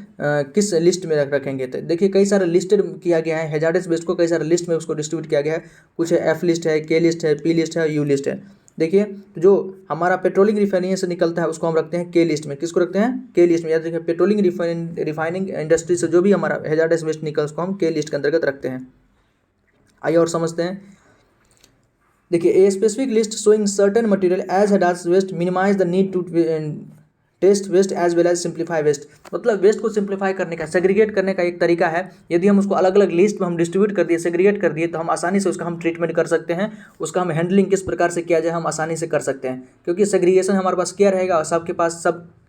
किस लिस्ट में रखेंगे? तो देखिए, कई सारे लिस्टेड किया गया है हैजार्डस वेस्ट को, कई सारे लिस्ट में उसको डिस्ट्रीब्यूट किया गया है। कुछ है एफ लिस्ट है, के लिस्ट है, पी लिस्ट है, यू लिस्ट है। देखिए, जो हमारा पेट्रोलिंग रिफाइनिंग से निकलता है उसको हम रखते हैं के लिस्ट में। किसको रखते हैं? के लिस्ट में। याद रखिए, पेट्रोलिंग रिफाइनिंग इंडस्ट्री से जो भी हमारा हैजार्डस वेस्ट निकल उसको हम के लिस्ट के अंतर्गत रखते हैं। आइए और समझते हैं। देखिए, a specific list showing certain material as hazardous waste minimize the need to test waste as well as simplify waste. मतलब वेस्ट को सिंप्लीफाई करने का, सेग्रीगेट करने का एक तरीका है। यदि हम उसको अलग अलग लिस्ट में हम डिस्ट्रीब्यूट कर दिए, सेग्रीगेट कर दिए, तो हम आसानी से उसका हम ट्रीटमेंट कर सकते हैं, उसका हम हैंडलिंग किस प्रकार से किया जाए हम आसानी से कर सकते हैं, क्योंकि सेग्रीगेशन हमारे पास क्या रहेगा, और सबके पास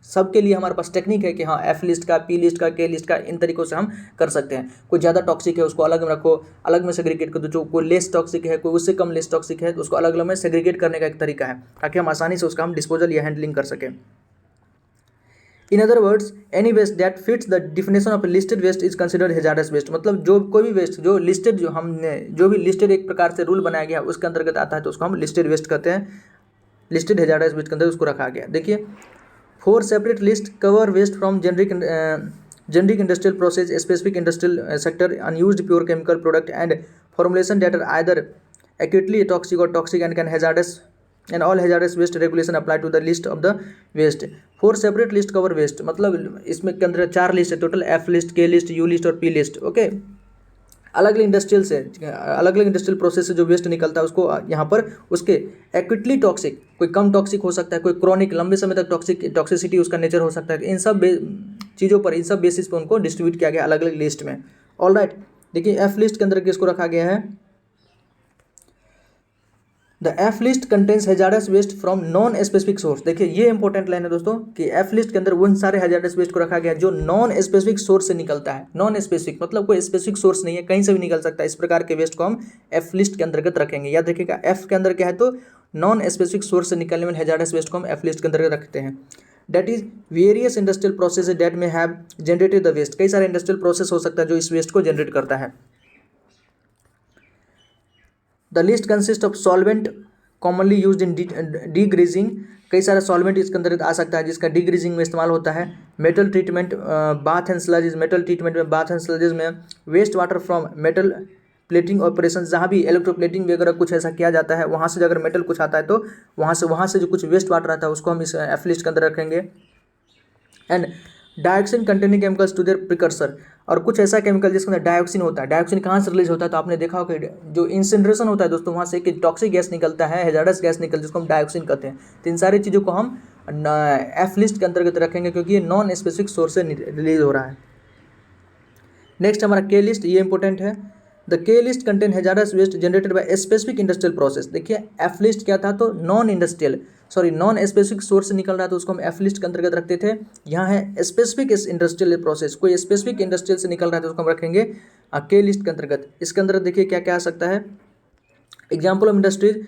सबके लिए हमारे पास टेक्निक है कि हाँ एफ लिस्ट का, पी लिस्ट का, के लिस्ट का, इन तरीकों से हम कर सकते हैं। कोई ज़्यादा टॉक्सिक है उसको अलग में रखो, अलग में सेग्रीगेट कर दो। जो कोई लेस टॉक्सिक है, कोई उससे कम लेस टॉक्सिक है, तो उसको अलग अलग में सेग्रीगेट करने का एक तरीका है, ताकि हम आसानी से उसका हम डिस्पोजल या हैंडलिंग कर सकें। In other words any waste that fits the definition of listed waste is considered hazardous waste. मतलब जो कोई भी वेस्ट जो लिस्टेड जो हमने जो भी लिस्टेड एक प्रकार से रूल बनाया गया उसके अंतर्गत आता है तो उसको हम लिस्टेड वेस्ट कहते हैं, लिस्टेड हैजार्डस वेस्ट के अंदर उसको रखा गया। देखिए 4 separate list cover waste from generic industrial process, specific industrial sector, unused pure chemical product and formulation that are either acutely toxic or toxic and can hazardous and all hazardous waste regulation apply to the list of the waste। 4 separate list cover waste, मतलब इसमें के अंदर 4 लिस्ट है total, F list, K list, U list और पी लिस्ट। ओके, अलग अलग इंडस्ट्रियल से अलग अलग इंडस्ट्रियल प्रोसेस से जो वेस्ट निकलता है उसको यहाँ पर उसके एक्यूटली टॉक्सिक, कोई कम टॉक्सिक हो सकता है, कोई क्रॉनिक लंबे समय तक टॉक्सिसिटी उसका नेचर हो सकता है। इन सब चीज़ों पर, इन सब बेसिस पर उनको डिस्ट्रीब्यूट किया गया अलग अलग लिस्ट में। ऑल राइट, देखिए एफ लिस्ट के अंदर किसको रखा गया है, the F list contains hazardous waste from non specific source. देखिए ये इंपॉर्टेंट लाइन है दोस्तों कि एफ लिस्ट के अंदर उन सारे हैजार्डस वेस्ट को रखा गया जो नॉन स्पेसिफिक सोर्स से निकलता है। नॉन स्पेसिफिक मतलब कोई स्पेसिफिक सोर्स नहीं है, कहीं से भी निकल सकता है। इस प्रकार के वेस्ट को हम एफ लिस्ट के अंतर्गत रखेंगे। याद रखिएगा एफ के अंदर क्या है तो नॉन स्पेसिफिक सोर्स से निकलने वाले हैजार्डस वेस्ट को हम एफ लिस्ट के अंतर्गत रखते हैं। That is various industrial process that may have generated the waste. कई सारे इंडस्ट्रियल प्रोसेस हो सकता है जो इस वेस्ट को जनरेट करता है। The list consist of solvent commonly used in degreasing. कई सारा सॉल्वेंट इसके अंदर आ सकता है जिसका डीग्रीजिंग में इस्तेमाल होता है। Metal treatment, bath and sludges, metal treatment में, बाथ एंड स्लजेस में, waste water from metal plating operation, जहाँ भी इलेक्ट्रोप्लेटिंग वगैरह कुछ ऐसा किया जाता है वहाँ से अगर मेटल कुछ आता है तो वहाँ से जो कुछ वेस्ट वाटर आता है उसको हम इस एफ लिस्ट के अंदर रखेंगे। And dioxin containing chemicals to their precursor, और कुछ ऐसा केमिकल जिसके अंदर डायोक्सिन होता है। डायोक्सिन कहाँ से रिलीज होता है तो आपने देखा होगा जो इंसिनरेशन होता है दोस्तों वहाँ से एक टॉक्सिक गैस निकलता है, हैजार्डस गैस निकलती है जिसको हम डायोक्सिन कहते हैं। तो इन सारी चीज़ों को हम एफ लिस्ट के अंतर्गत रखेंगे क्योंकि ये नॉन स्पेसिफिक सोर्स से रिलीज हो रहा है। नेक्स्ट हमारा के लिस्ट, ये इंपॉर्टेंट है। The K list contain hazardous waste generated by specific industrial process. देखिए एफ लिस्ट क्या था तो नॉन स्पेसिफिक सोर्स से निकल रहा था उसको हम एफ लिस्ट के अंतर्गत रखते थे। यहाँ है स्पेसिफिक इंडस्ट्रियल प्रोसेस, कोई स्पेसिफिक इंडस्ट्रियल से निकल रहा था उसको हम रखेंगे के लिस्ट के अंतर्गत। इसके अंदर देखिए क्या क्या आ सकता है। Example of industries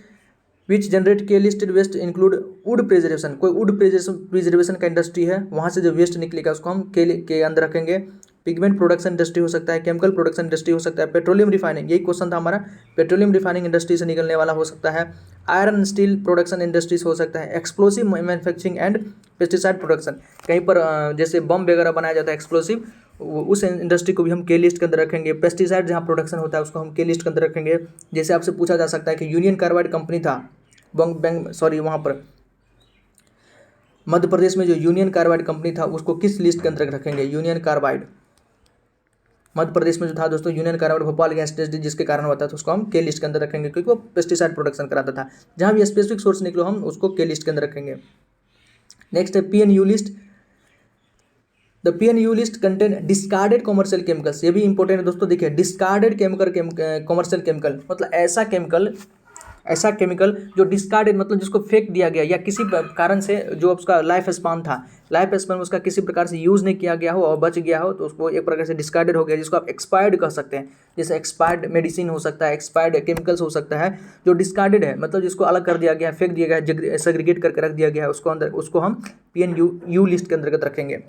which generate के listed waste include wood preservation. कोई वुड प्रिजर्वेशन का इंडस्ट्री है वहाँ से जो वेस्ट निकलेगा उसको हम के अंदर रखेंगे। पिगमेंट प्रोडक्शन इंडस्ट्री हो सकता है, केमिकल प्रोडक्शन इंडस्ट्री हो सकता है, पेट्रोलियम रिफाइनिंग, यही क्वेश्चन था हमारा, पेट्रोलियम रिफाइनिंग इंडस्ट्री से निकलने वाला हो सकता है। आयरन स्टील प्रोडक्शन इंडस्ट्रीज हो सकता है। Explosive manufacturing and pesticide production, कहीं पर जैसे बम वगैरह बनाया जाता है एक्सप्लोसिव, उस इंडस्ट्री को भी हम के लिस्ट के अंदर रखेंगे। पेस्टिसाइड जहाँ प्रोडक्शन होता है उसको हम के लिस्ट के अंदर रखेंगे। जैसे आपसे पूछा जा सकता है कि यूनियन कार्बाइड कंपनी था वहाँ पर मध्य प्रदेश में जो यूनियन कार्बाइड कंपनी था उसको किस लिस्ट के अंदर रखेंगे। यूनियन कार्बाइड मध्य प्रदेश में जो था दोस्तों union carbide Bhopal gas industry जिसके कारण होता था तो उसको हम के लिस्ट के अंदर रखेंगे क्योंकि वो पेस्टिसाइड प्रोडक्शन कराता था। जहाँ भी स्पेसिफिक सोर्स निकलो हम उसको के लिस्ट के अंदर रखेंगे। नेक्स्ट है P N U list. The P N U list contain discarded commercial chemicals. ये भी इंपॉर्टेंट है दोस्तों। देखिए डिस्कार्डेड कॉमर्शियल केमिकल मतलब ऐसा केमिकल जो डिस्कार्डेड मतलब जिसको फेंक दिया गया या किसी कारण से जो उसका लाइफ स्पान में उसका किसी प्रकार से यूज़ नहीं किया गया हो और बच गया हो तो उसको एक प्रकार से डिस्कार्डेड हो गया, जिसको आप एक्सपायर्ड कह सकते हैं। जैसे एक्सपायर्ड मेडिसिन हो सकता है, एक्सपायर्ड केमिकल्स हो सकता है जो डिस्कार्डेड है, मतलब जिसको अलग कर दिया गया है, फेंक दिया गया है, सेग्रीगेट करके रख दिया गया है उसको हम PNU लिस्ट के अंतर्गत रखेंगे।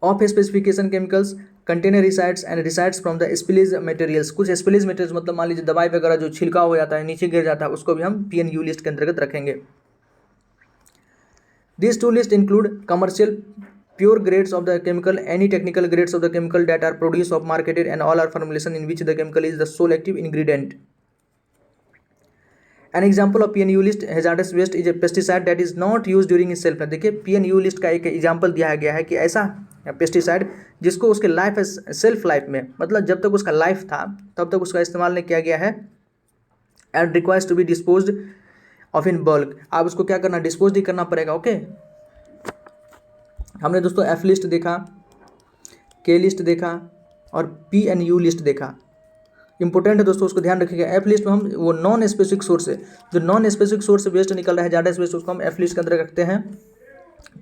Of specification chemicals container resides and resides from the spillage materials. कुछ स्पिलेज मटेरियल्स मतलब मान लीजिए दवाई वगैरह जो छिलका हो जाता है नीचे गिर जाता है उसको भी हम PNU लिस्ट के अंतर्गत रखेंगे। This to list include commercial pure grades of the chemical, any technical grades of the chemical that are produce of marketed and all are formulation in which the chemical is the sole active ingredient. An example of PNU list hazardous waste is a pesticide that is not use during is shelf life. देखिए PNU लिस्ट का एक एग्जाम्पल दिया गया है कि ऐसा पेस्टिसाइड जिसको उसके सेल्फ लाइफ में मतलब जब तक उसका लाइफ था तब तक उसका इस्तेमाल नहीं किया गया है and requires to be disposed of in bulk. आप उसको क्या करना, डिस्पोज ही करना पड़ेगा। ओके, हमने दोस्तों एफ लिस्ट देखा, के लिस्ट देखा और PNU लिस्ट देखा। इंपॉर्टेंट है दोस्तों, उसको ध्यान रखिएगा। एफ लिस्ट में हम वो नॉन स्पेसिफिक सोर्स है, जो नॉन स्पेसिफिक सोर्स से वेस्ट निकल रहा है हैजार्डस वेस्ट, उसको हम एफ लिस्ट के अंदर रखते हैं।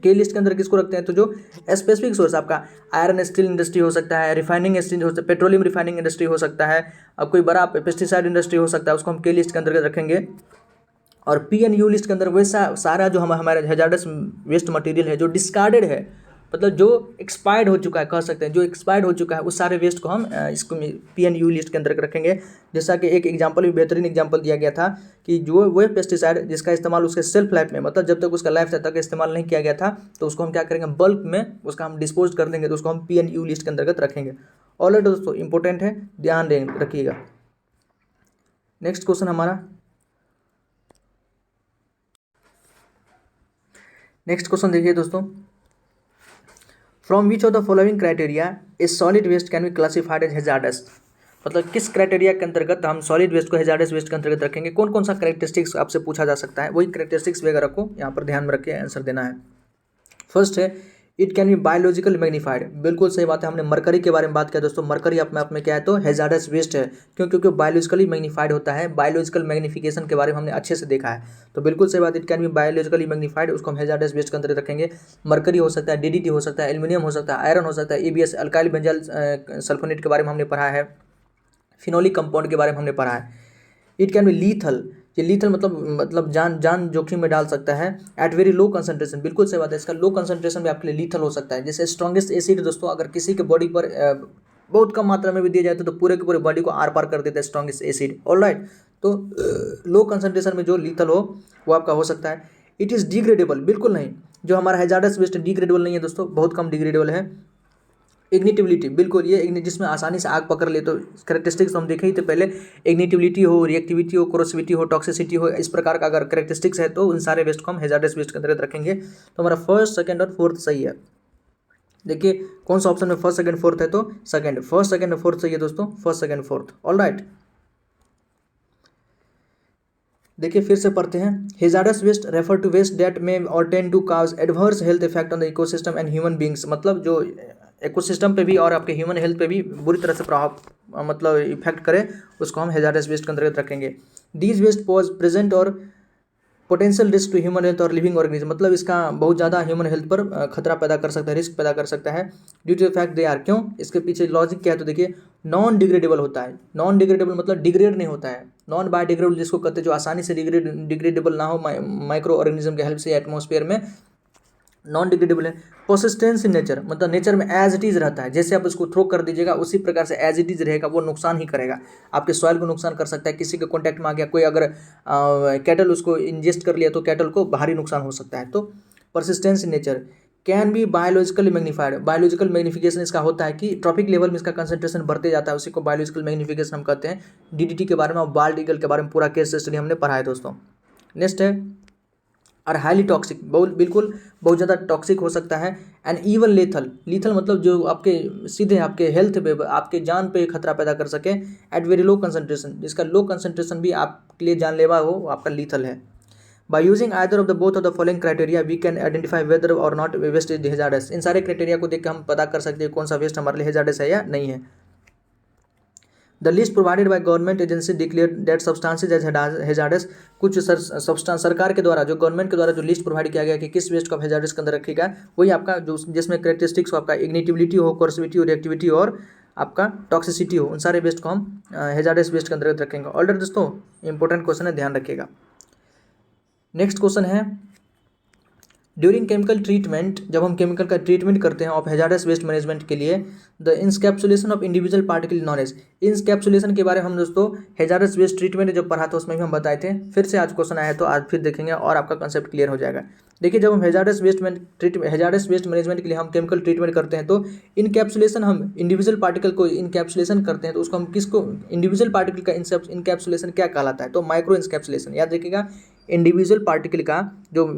के लिस्ट के अंदर किसको रखते हैं तो जो स्पेसिफिक सोर्स आपका आयरन स्टील इंडस्ट्री हो सकता है, रिफाइनिंग इंडस्ट्री हो सकता है, पेट्रोलियम रिफाइनिंग इंडस्ट्री हो सकता है, अब कोई बड़ा पेस्टिसाइड इंडस्ट्री हो सकता है, उसको हम के लिस्ट के अंतर्गत रखेंगे। और PNU लिस्ट के अंदर वैसा सारा जो हमारे हैजार्डस वेस्ट मटेरियल है जो डिस्कार्डेड है, मतलब जो एक्सपायर्ड हो चुका है, कह सकते हैं जो एक्सपायर्ड हो चुका है, उस सारे वेस्ट को हम इसको PNU लिस्ट के अंदर रखेंगे। जैसा कि एक एग्जांपल भी बेहतरीन एग्जांपल दिया गया था कि जो वो पेस्टिसाइड जिसका इस्तेमाल उसके सेल्फ लाइफ में, मतलब जब तक उसका लाइफ तक इस्तेमाल नहीं किया गया था, तो उसको हम क्या करेंगे, बल्क में उसका हम डिस्पोज कर देंगे, तो उसको हम PNU लिस्ट के अंतर्गत रखेंगे। ऑलरेडी दोस्तों इंपॉर्टेंट है, ध्यान रखिएगा। नेक्स्ट क्वेश्चन हमारा, नेक्स्ट क्वेश्चन देखिए दोस्तों, from which of the following criteria a solid waste can be classified as hazardous, मतलब किस क्राइटेरिया के अंतर्गत हम सॉलिड वेस्ट को हैजार्डस वेस्ट के अंतर्गत रखेंगे, कौन कौन सा कैरेक्टरिस्टिक्स आपसे पूछा जा सकता है, वही कैरेक्टरिस्टिक्स वगैरह को यहाँ पर ध्यान में रख के आंसर देना है। फर्स्ट है it can be biological magnified, बिल्कुल सही बात है, हमने मरकरी के बारे में बात किया दोस्तों, मरकरी अपने आप में क्या है, तो हैजार्डस वेस्ट है, क्यों, क्योंकि बायोलॉजिकली मैग्नीफाइड होता है, बायोलॉजिकल मैग्निफिकेशन के बारे में हमने अच्छे से देखा है, तो बिल्कुल सही बात, it can be biologically magnified, उसको हम हैजार्डस वेस्ट के अंदर रखेंगे। मरकरी हो सकता है, DDT हो सकता है, एल्यूमिनियम हो सकता है, आयरन हो सकता है, ABS अल्काइल बेंजाइल सल्फोनेट के बारे में हमने पढ़ा है, फिनोलिक कंपाउंड के बारे में हमने पढ़ा है। इट कैन बी लीथल, ये लीथल मतलब जान जोखिम में डाल सकता है, एट वेरी लो कंसंट्रेशन, बिल्कुल सही बात है, इसका लो कंसंट्रेशन में आपके लिए लीथल हो सकता है। जैसे स्ट्रॉन्गेस्ट एसिड दोस्तों अगर किसी के बॉडी पर बहुत कम मात्रा में भी दिया जाए तो पूरे के पूरे बॉडी को आर पार कर देता है स्ट्रॉन्गेस्ट एसिड, ऑलराइट, तो लो कंसंट्रेशन में जो लीथल हो वो आपका हो सकता है। इट इज़ डिग्रेडेबल, बिल्कुल नहीं, जो हमारा हैजार्डस वेस्ट डिग्रेडेबल नहीं है दोस्तों, बहुत कम डिग्रेडेबल है। इग्निटिबिलिटी, बिल्कुल ये जिसमें आसानी से आग पकड़ ले, तो करेक्टरिस्टिक्स हम देखे ही तो पहले, इग्निटिबिलिटी हो, रिएक्टिविटी हो, कोरोसिविटी हो, टॉक्सिसिटी हो, इस प्रकार का अगर करेक्टरिस्टिक्स है तो उन सारे वेस्ट को हम हैजार्डस वेस्ट के अंतर्गत रखेंगे। तो हमारा फर्स्ट, सेकंड और फोर्थ सही है। देखिए कौन सा ऑप्शन में फर्स्ट, सेकंड, फोर्थ है, तो सेकंड, फर्स्ट, सेकंड और फोर्थ सही है दोस्तों, फर्स्ट, सेकंड, फोर्थ, ऑलराइट। देखिए फिर से पढ़ते हैं, hazardous waste refer to waste that may or tend to cause adverse health effect on the ecosystem and human beings, मतलब जो इकोसिस्टम पे भी और आपके ह्यूमन हेल्थ पे भी बुरी तरह से प्रभाव मतलब इफेक्ट करे, उसको हम हैजार्डस वेस्ट के अंतर्गत रखेंगे। These waste pose present or potential risk to human health or living organism, मतलब इसका बहुत ज़्यादा ह्यूमन हेल्थ पर खतरा पैदा कर सकता है, रिस्क पैदा कर सकता है, due to fact they are, क्यों, इसके पीछे लॉजिक क्या है, तो देखिए नॉन डिग्रेडेबल होता है, नॉन डिग्रेडेबल मतलब डिग्रेड नहीं होता है, नॉन बायोडिग्रेडेबल जिसको कहते हैं जो आसानी से डिग्रेडेबल ना हो माइक्रो ऑर्गेनिज्म के हेल्प से एटमॉस्फेयर में, नॉन डिग्रेडेबल है। परसिस्टेंस इन नेचर, मतलब नेचर में एज इट इज़ रहता है, जैसे आप उसको थ्रो कर दीजिएगा उसी प्रकार से एज इट इज़ रहेगा, वो नुकसान ही करेगा, आपके सॉइल को नुकसान कर सकता है, किसी के कॉन्टैक्ट में आ गया कोई, अगर कैटल उसको इंजेस्ट कर लिया तो कैटल को भारी नुकसान हो सकता है। तो persistence in nature can be biologically magnified, biological magnification इसका होता है कि ट्रॉपिक लेवल में इसका कंसंट्रेशन बढ़ते जाता है, उसी को बायोलॉजिकल मैग्निफिकेशन हम कहते हैं। DDT के बारे में और बाल्ड ईगल के बारे में पूरा केस स्टडी हमने पढ़ा है दोस्तों। नेक्स्ट है और हाईली टॉक्सिक, बिल्कुल बहुत ज़्यादा टॉक्सिक हो सकता है, एंड इवन लेथल, लीथल मतलब जो आपके सीधे आपके हेल्थ पे, आपके जान पे खतरा पैदा कर सके, एट वेरी लो कंसंट्रेशन, जिसका लो कंसंट्रेशन भी आपके लिए जानलेवा हो, आपका लीथल है। By using either of the both of the following criteria we can identify whether or not waste is hazardous, इन सारे क्राइटेरिया को देख के हम पता कर सकते हैं कौन सा वेस्ट हमारे लिए हैजार्डस है या नहीं है। The list provided by government agency declare that substances as hazardous, कुछ सब्सटेंस सरकार के द्वारा, जो गवर्नमेंट के द्वारा जो लिस्ट प्रोवाइड किया गया कि किस वेस्ट को हैजार्डस के अंदर रखेगा, वही आपका जो जिसमें कैरेक्टरिस्टिक्स हो, आपका इग्निटिबिलिटी हो, कोर्सिविटी हो, रिएक्टिविटी और आपका टॉक्सिसिटी हो, उन सारे वेस्ट को हम हैजार्डस वेस्ट के अंतर्गत रखेंगे। ऑलरेडी दोस्तों इंपॉर्टेंट क्वेश्चन है, ध्यान रखिएगा। नेक्स्ट क्वेश्चन है, ड्यूरिंग केमिकल ट्रीटमेंट, जब हम केमिकल का ट्रीटमेंट करते हैं ऑफ हैजार्डस वेस्ट मैनेजमेंट के लिए, the encapsulation of individual particle knowledge, encapsulation के बारे में हम दोस्तों हैजार्डस वेस्ट ट्रीटमेंट जब पढ़ा था उसमें भी हम बताए थे, फिर से आज क्वेश्चन आया तो आज फिर देखेंगे और आपका कंसेप्ट क्लियर हो जाएगा। देखिए जब हम हैजार्डस वेस्ट मैनेजमेंट के लिए हम केमिकल ट्रीटमेंट करते हैं तो इनकैप्सुलेशन, हम इंडिविजुअल पार्टिकल को इनकैप्सुलेशन करते हैं, तो उसको हम किसको, इंडिविजुअल पार्टिकल का इनकैप्सुलेशन क्या कहलाता है, तो माइक्रो इंस्कैप्सुलेशन, याद रखिएगा इंडिविजुअल पार्टिकल का जो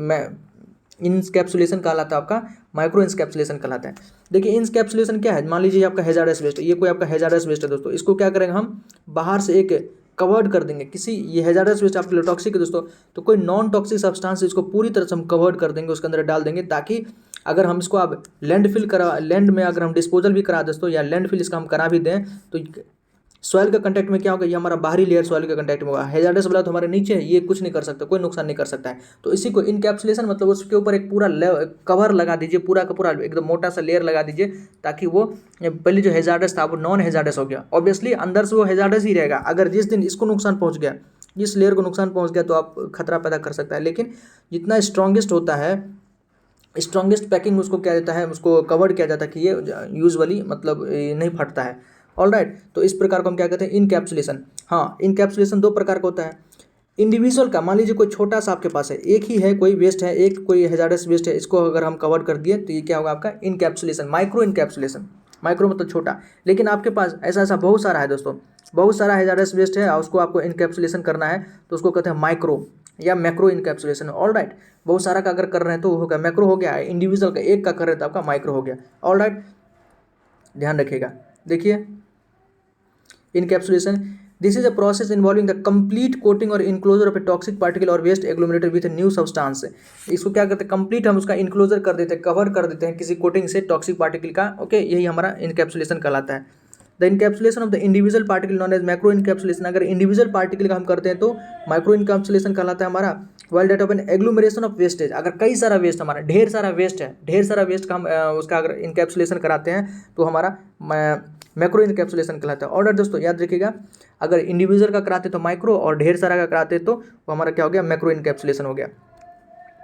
इंस्कैप्सुलेशन कहलाता है आपका माइक्रो इंस्कैप्सुलेशन कहलाता है। देखिए इंस्कैप्सुलेशन क्या है, मान लीजिए आपका हैजार्डस वेस्ट, ये कोई आपका हैजार्डस वेस्ट है दोस्तों, इसको क्या करेंगे हम बाहर से एक कवर्ड कर देंगे किसी, ये हैजार्डस वेस्ट आपके लिए टॉक्सिक है दोस्तों, तो कोई नॉन टॉक्सिक सब्सटेंस इसको पूरी तरह से हम कवर्ड कर देंगे, उसके अंदर डाल देंगे, ताकि अगर हम इसको अब लैंड में अगर हम डिस्पोजल भी करा दोस्तों, या लैंडफिल इसका हम करा भी दें, तो सॉइल का कंटेक्ट में क्या होगा, ये हमारा बाहरी लेयर सॉइल के कंटेक्ट में होगा, हैजार्डस वाला तो हमारे नीचे है, ये कुछ नहीं कर सकता, कोई नुकसान नहीं कर सकता है। तो इसी को इनकैप्सुलेशन मतलब उसके ऊपर एक पूरा कवर लगा दीजिए, पूरा का पूरा एकदम मोटा सा लेयर लगा दीजिए, ताकि वो पहले जो हैजार्डस था वो नॉन हैजार्डस हो गया, ऑब्वियसली अंदर से वो हैजार्डस ही रहेगा, अगर जिस दिन इसको नुकसान पहुंच गया, जिस लेयर को नुकसान पहुंच गया तो आप खतरा पैदा कर सकता है। लेकिन जितना स्ट्रॉन्गेस्ट होता है, स्ट्रॉन्गेस्ट पैकिंग उसको क्या देता है, उसको कवर्ड किया जाता है कि ये यूजुअली मतलब ये नहीं फटता है। ऑलराइट, तो इस प्रकार को हम क्या कहते हैं, इनकैप्सुलेशन। हाँ, इनकैप्सुलेशन दो प्रकार का होता है। इंडिविजुअल का, मान लीजिए कोई छोटा सा आपके पास है, एक ही है, कोई वेस्ट है, एक कोई हैजार्डस वेस्ट है, इसको अगर हम कवर कर दिए तो ये क्या होगा आपका इनकैप्सुलेशन, माइक्रो इनकैप्सुलेशन। माइक्रो मतलब छोटा, लेकिन आपके पास ऐसा ऐसा बहुत सारा है दोस्तों, बहुत सारा हैजार्डस वेस्ट है और उसको आपको इनकैप्सुलेशन करना है तो उसको कहते हैं माइक्रो या मैक्रो इनकैप्सुलेशन। ऑलराइट, बहुत सारा का अगर कर रहे हैं तो होगा मैक्रो हो गया, इंडिविजुअल का एक का कर रहे हैं तो आपका माइक्रो हो गया। ऑलराइट, ध्यान रखिएगा। देखिए encapsulation, this is a process involving the complete coating or enclosure of a toxic particle or waste agglomerated with new substance. इसको क्या करते हैं, कंप्लीट हम उसका इनक्लोजर कर देते हैं, कवर कर देते हैं किसी कोटिंग से टॉक्सिक पार्टिकल का। ओके, यही हमारा इनकैप्सुलेशन कहलाता है। The encapsulation of the individual particle known as macro encapsulation, अगर इंडिविजुअल पार्टिकल का हम करते हैं तो माइक्रो इनकैप्सुलेशन कहलाता है हमारा। While that of an agglomeration of wastage, अगर कई सारा वेस्ट, हमारा ढेर सारा वेस्ट है, ढेर सारा वेस्ट का हम उसका अगर इनकैप्सुलेशन कराते हैं तो हमारा मैक्रो इनकैप्सुलेशन कहलाता है। ऑर्डर दोस्तों याद रखिएगा, अगर इंडिविजुअल का कराते तो माइक्रो और ढेर सारा का कराते तो वो हमारा क्या हो गया, मैक्रो इनकैप्सुलेशन हो गया।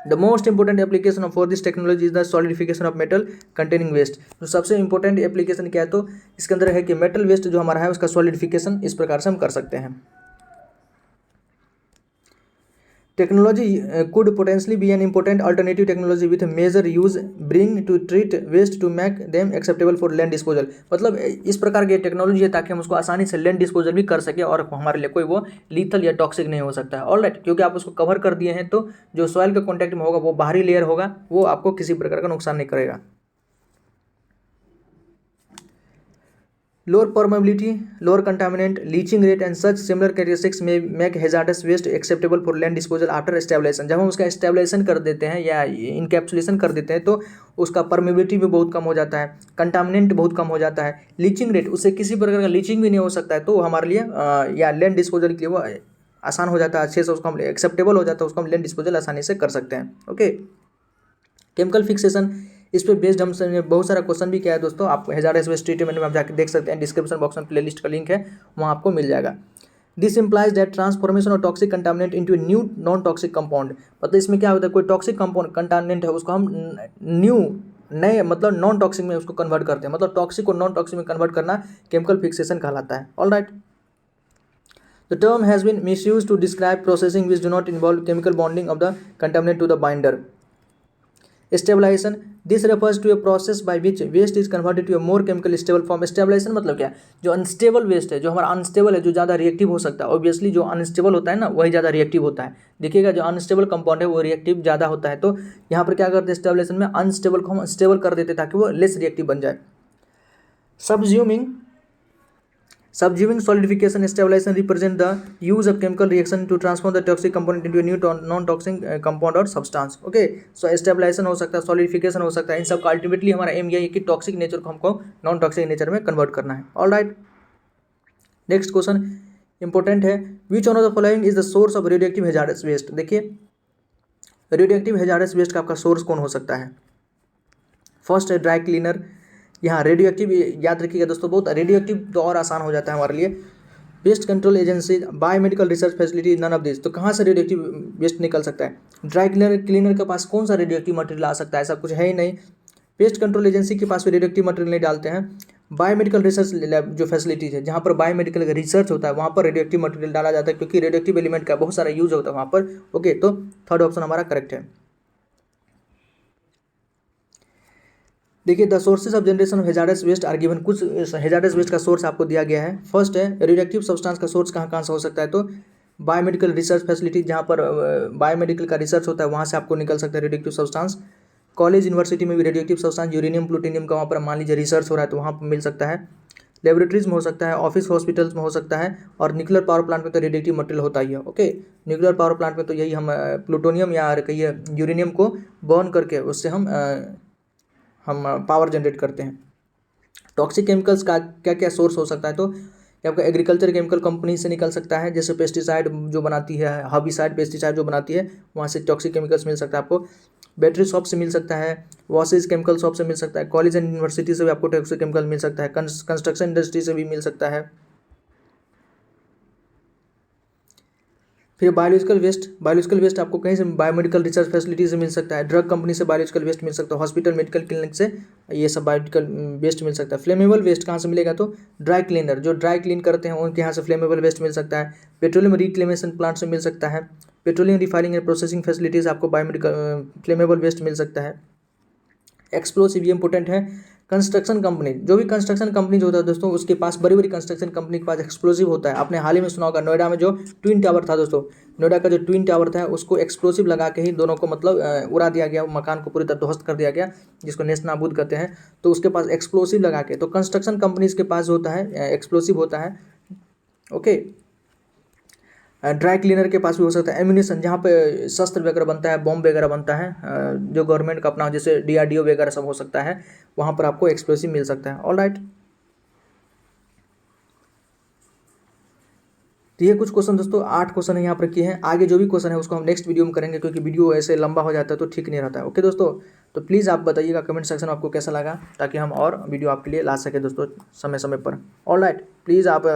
The most important application for this technology is the solidification of metal containing waste. जो सबसे इंपॉर्टेंट एप्लीकेशन क्या है तो इसके अंदर है कि मेटल वेस्ट जो हमारा है उसका सॉलिडिफिकेशन इस प्रकार से हम कर सकते हैं। Technology could potentially be an important alternative technology with measure use bring to treat waste to make them acceptable for land disposal। मतलब इस प्रकार की टेक्नोलॉजी है ताकि हम उसको आसानी से लैंड डिस्पोजल भी कर सके और हमारे लिए कोई वो लीथल या टॉक्सिक नहीं हो सकता है। ऑलराइट, क्योंकि आप उसको कवर कर दिए हैं तो जो सॉइल के कॉन्टैक्ट में होगा वो बाहरी लेयर होगा, वो आपको किसी प्रकार का नुकसान नहीं करेगा। Lower permeability, lower contaminant, leaching rate and such similar characteristics may make hazardous waste acceptable for land disposal after stabilization। जब हम उसका स्टेबलाइजेशन कर देते हैं या इनकैप्सुलेशन कर देते हैं तो उसका परमेबिलिटी भी बहुत कम हो जाता है, कंटामिनेंट बहुत कम हो जाता है, लीचिंग रेट, उससे किसी प्रकार का लीचिंग भी नहीं हो सकता है, तो हमारे लिए या लैंड डिस्पोजल के लिए वो आसान हो जाता है, अच्छे से उसको हम एक्सेप्टेबल हो जाता है, उसको हम लैंड डिस्पोजल आसानी से कर सकते हैं। ओके, केमिकल फिक्सेशन, इस पे बेस्ड हमसे बहुत सारा क्वेश्चन भी किया है दोस्तों, आप हैजार्डस वेस्ट ट्रीटमेंट में आप जाकर देख सकते हैं, डिस्क्रिप्शन बॉक्स में प्लेलिस्ट का लिंक है, वहाँ आपको मिल जाएगा। This implies that transformation of toxic contaminant into new non toxic compound. मतलब इसमें क्या होता है, कोई टॉक्सिक कंपाउंड कंटामिनेंट है उसको हम नए मतलब नॉन टॉक्सिक में उसको कन्वर्ट करते हैं, मतलब टॉक्सिक को नॉन टॉक्सिक में कन्वर्ट करना केमिकल फिक्सेशन कहलाता है। Alright, the term has been misused to describe processing which do not involve chemical bonding of the contaminant to the binder. Stabilization, this refers to a process by which waste is converted to a more chemical stable form. Stabilization मतलब क्या, जो अनस्टेबल वेस्ट है, जो हमारा अनस्टेबल है, जो ज़्यादा रिएक्टिव हो सकता है, ऑब्वियसली जो अनस्टेबल होता है ना वही ज़्यादा रिएक्टिव होता है। देखिएगा जो अनस्टेबल कंपाउंड है वो रिएक्टिव ज़्यादा होता है, तो यहाँ पर क्या करते हैं स्टेबलाइजेशन में अनस्टेबल को हम स्टेबल कर देते ताकि वो लेस रिएक्टिव बन जाए। Subsuming solidification stabilization represent the use of chemical reaction to transform the toxic component into a new non-toxic compound or substance। Okay, so stabilization हो सकता है, solidification हो सकता है, इन सब का अल्टीमेटली हमारा एम यही है कि टॉक्सिक नेचर को हमको नॉन टॉक्सिक नेचर में कन्वर्ट करना है। ऑलराइट, नेक्स्ट क्वेश्चन इंपॉर्टेंट है, which one of the following is the source of radioactive hazardous waste. देखिए रेडियोएक्टिव हैजार्डस वेस्ट का आपका सोर्स कौन हो सकता है। फर्स्ट है ड्राई क्लीनर, यहाँ रेडियो एक्टिव याद रखिएगा दोस्तों, बहुत रेडियो एक्टिव तो और आसान हो जाता है हमारे लिए। Waste control agency, biomedical research facility, none of this. तो कहाँ से रेडियो एक्टिव वेस्ट निकल सकता है, ड्राई क्लीनर के पास कौन सा रेडियो एक्टिव मटेरियल आ सकता है, ऐसा कुछ है ही नहीं। वेस्ट कंट्रोल एजेंसी के पास भी रेडियो एक्टिव मटेरियल नहीं डालते हैं। बायोमेडिकल रिसर्च लैब जो फैसिलिटीज है, जहाँ पर बायोमेडिकल का रिसर्च होता है, वहाँ पर रेडियो एक्टिव मटेरियल डाला जाता है, क्योंकि रेडियो एक्टिव एलिमेंट का बहुत सारा यूज होता है वहाँ पर। ओके, तो थर्ड ऑप्शन हमारा करेक्ट है। देखिए the sources of generation of hazardous waste are given, कुछ हैजार्डस वेस्ट का सोर्स आपको दिया गया है। फर्स्ट है रेडियोएक्टिव सब्सटेंस का सोर्स कहाँ से हो सकता है, तो बायोमेडिकल रिसर्च फैसिलिटी, जहाँ पर बायोमेडिकल का रिसर्च होता है वहाँ से आपको निकल सकता है रेडियोएक्टिव सब्सटेंस। कॉलेज यूनिवर्सिटी में भी रेडियोएक्टिव सब्सटेंस यूरेनियम प्लूटोनियम का वहाँ पर मान लीजिए रिसर्च हो रहा है तो वहाँ पर मिल सकता है। लेबोरेटरीज में हो सकता है, ऑफिस हॉस्पिटल्स में हो सकता है, और न्यूक्लियर पावर प्लांट में तो रेडियोएक्टिव मटेरियल होता ही है। ओके, न्यूक्लियर पावर प्लांट में तो यही हम प्लूटोनियम या कहिए यूरेनियम को बर्न करके उससे हम पावर जनरेट करते हैं। टॉक्सिक केमिकल्स का क्या क्या सोर्स हो सकता है, तो ये आपका एग्रीकल्चर केमिकल कंपनी से निकल सकता है, जैसे पेस्टिसाइड जो बनाती है, हर्बिसाइड पेस्टिसाइड जो बनाती है, वहाँ से टॉक्सिक केमिकल्स मिल सकता है आपको। बैटरी शॉप से मिल सकता है, वॉशेज केमिकल शॉप से मिल सकता है, कॉलेज एंड यूनिवर्सिटी से भी आपको टॉक्सिक केमिकल मिल सकता है, कंस्ट्रक्शन इंडस्ट्री से भी मिल सकता है। फिर बायोलॉजिकल वेस्ट आपको कहीं से बायोमेडिकल रिसर्च फैसिलिटी से मिल सकता है, ड्रग कंपनी से बायोलॉजिकल वेस्ट मिल सकता है, हॉस्पिटल मेडिकल क्लिनिक से ये सब बायोलॉजिकल वेस्ट मिल सकता है। फ्लेमेबल वेस्ट कहाँ से मिलेगा, तो ड्राई क्लीनर जो ड्राई क्लीन करते हैं उनके यहाँ से फ्लेमेबल वेस्ट मिल सकता है। पेट्रोलियम रिक्लेमेशन प्लांट से मिल सकता है। Petroleum refining and processing facilities आपको बायोमेडिकल फ्लेमेबल वेस्ट मिल सकता है। एक्सप्लोसिव ये इंपॉर्टेंट है। कंस्ट्रक्शन कंपनी, जो भी कंस्ट्रक्शन कंपनी जो होता है दोस्तों, उसके पास बड़ी बड़ी कंस्ट्रक्शन कंपनी के पास एक्सप्लोसिव होता है। आपने हाल ही में सुना होगा नोएडा में जो ट्विन टावर था दोस्तों, नोएडा का जो ट्विन टावर था उसको एक्सप्लोसिव लगा के ही दोनों को मतलब उड़ा दिया गया, मकान को पूरी तरह ध्वस्त कर दिया गया, जिसको नेस्तनाबूद कहते हैं। तो उसके पास एक्सप्लोसिव लगा के, तो कंस्ट्रक्शन कंपनीज के पास होता है एक्सप्लोसिव होता है। ओके, ड्राई क्लीनर के पास भी हो सकता है। एम्यूनिशन, जहाँ पे शस्त्र वगैरह बनता है, बॉम्ब वगैरह बनता है, जो गवर्नमेंट का अपना जैसे DRDO वगैरह सब हो सकता है, वहाँ पर आपको एक्सप्लोसिव मिल सकता है। ऑल राइट, तो ये कुछ क्वेश्चन दोस्तों 8 क्वेश्चन है यहाँ पर किए हैं। आगे जो भी क्वेश्चन है उसको हम नेक्स्ट वीडियो में करेंगे, क्योंकि वीडियो ऐसे लंबा हो जाता है तो ठीक नहीं रहता है। ओके दोस्तों, तो प्लीज़ आप बताइएगा कमेंट सेक्शन में आपको कैसा लगा, ताकि हम और वीडियो आपके लिए ला सकें दोस्तों समय समय पर। ऑल राइट, प्लीज़ आप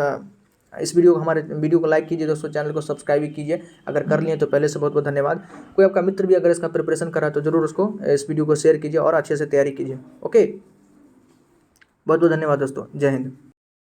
इस वीडियो को हमारे वीडियो को लाइक कीजिए दोस्तों, चैनल को सब्सक्राइब भी कीजिए अगर कर लिए तो पहले से बहुत बहुत धन्यवाद। कोई आपका मित्र भी अगर इसका प्रिपरेशन कर रहा है तो जरूर उसको इस वीडियो को शेयर कीजिए और अच्छे से तैयारी कीजिए। ओके, बहुत बहुत धन्यवाद दोस्तों, जय हिंद।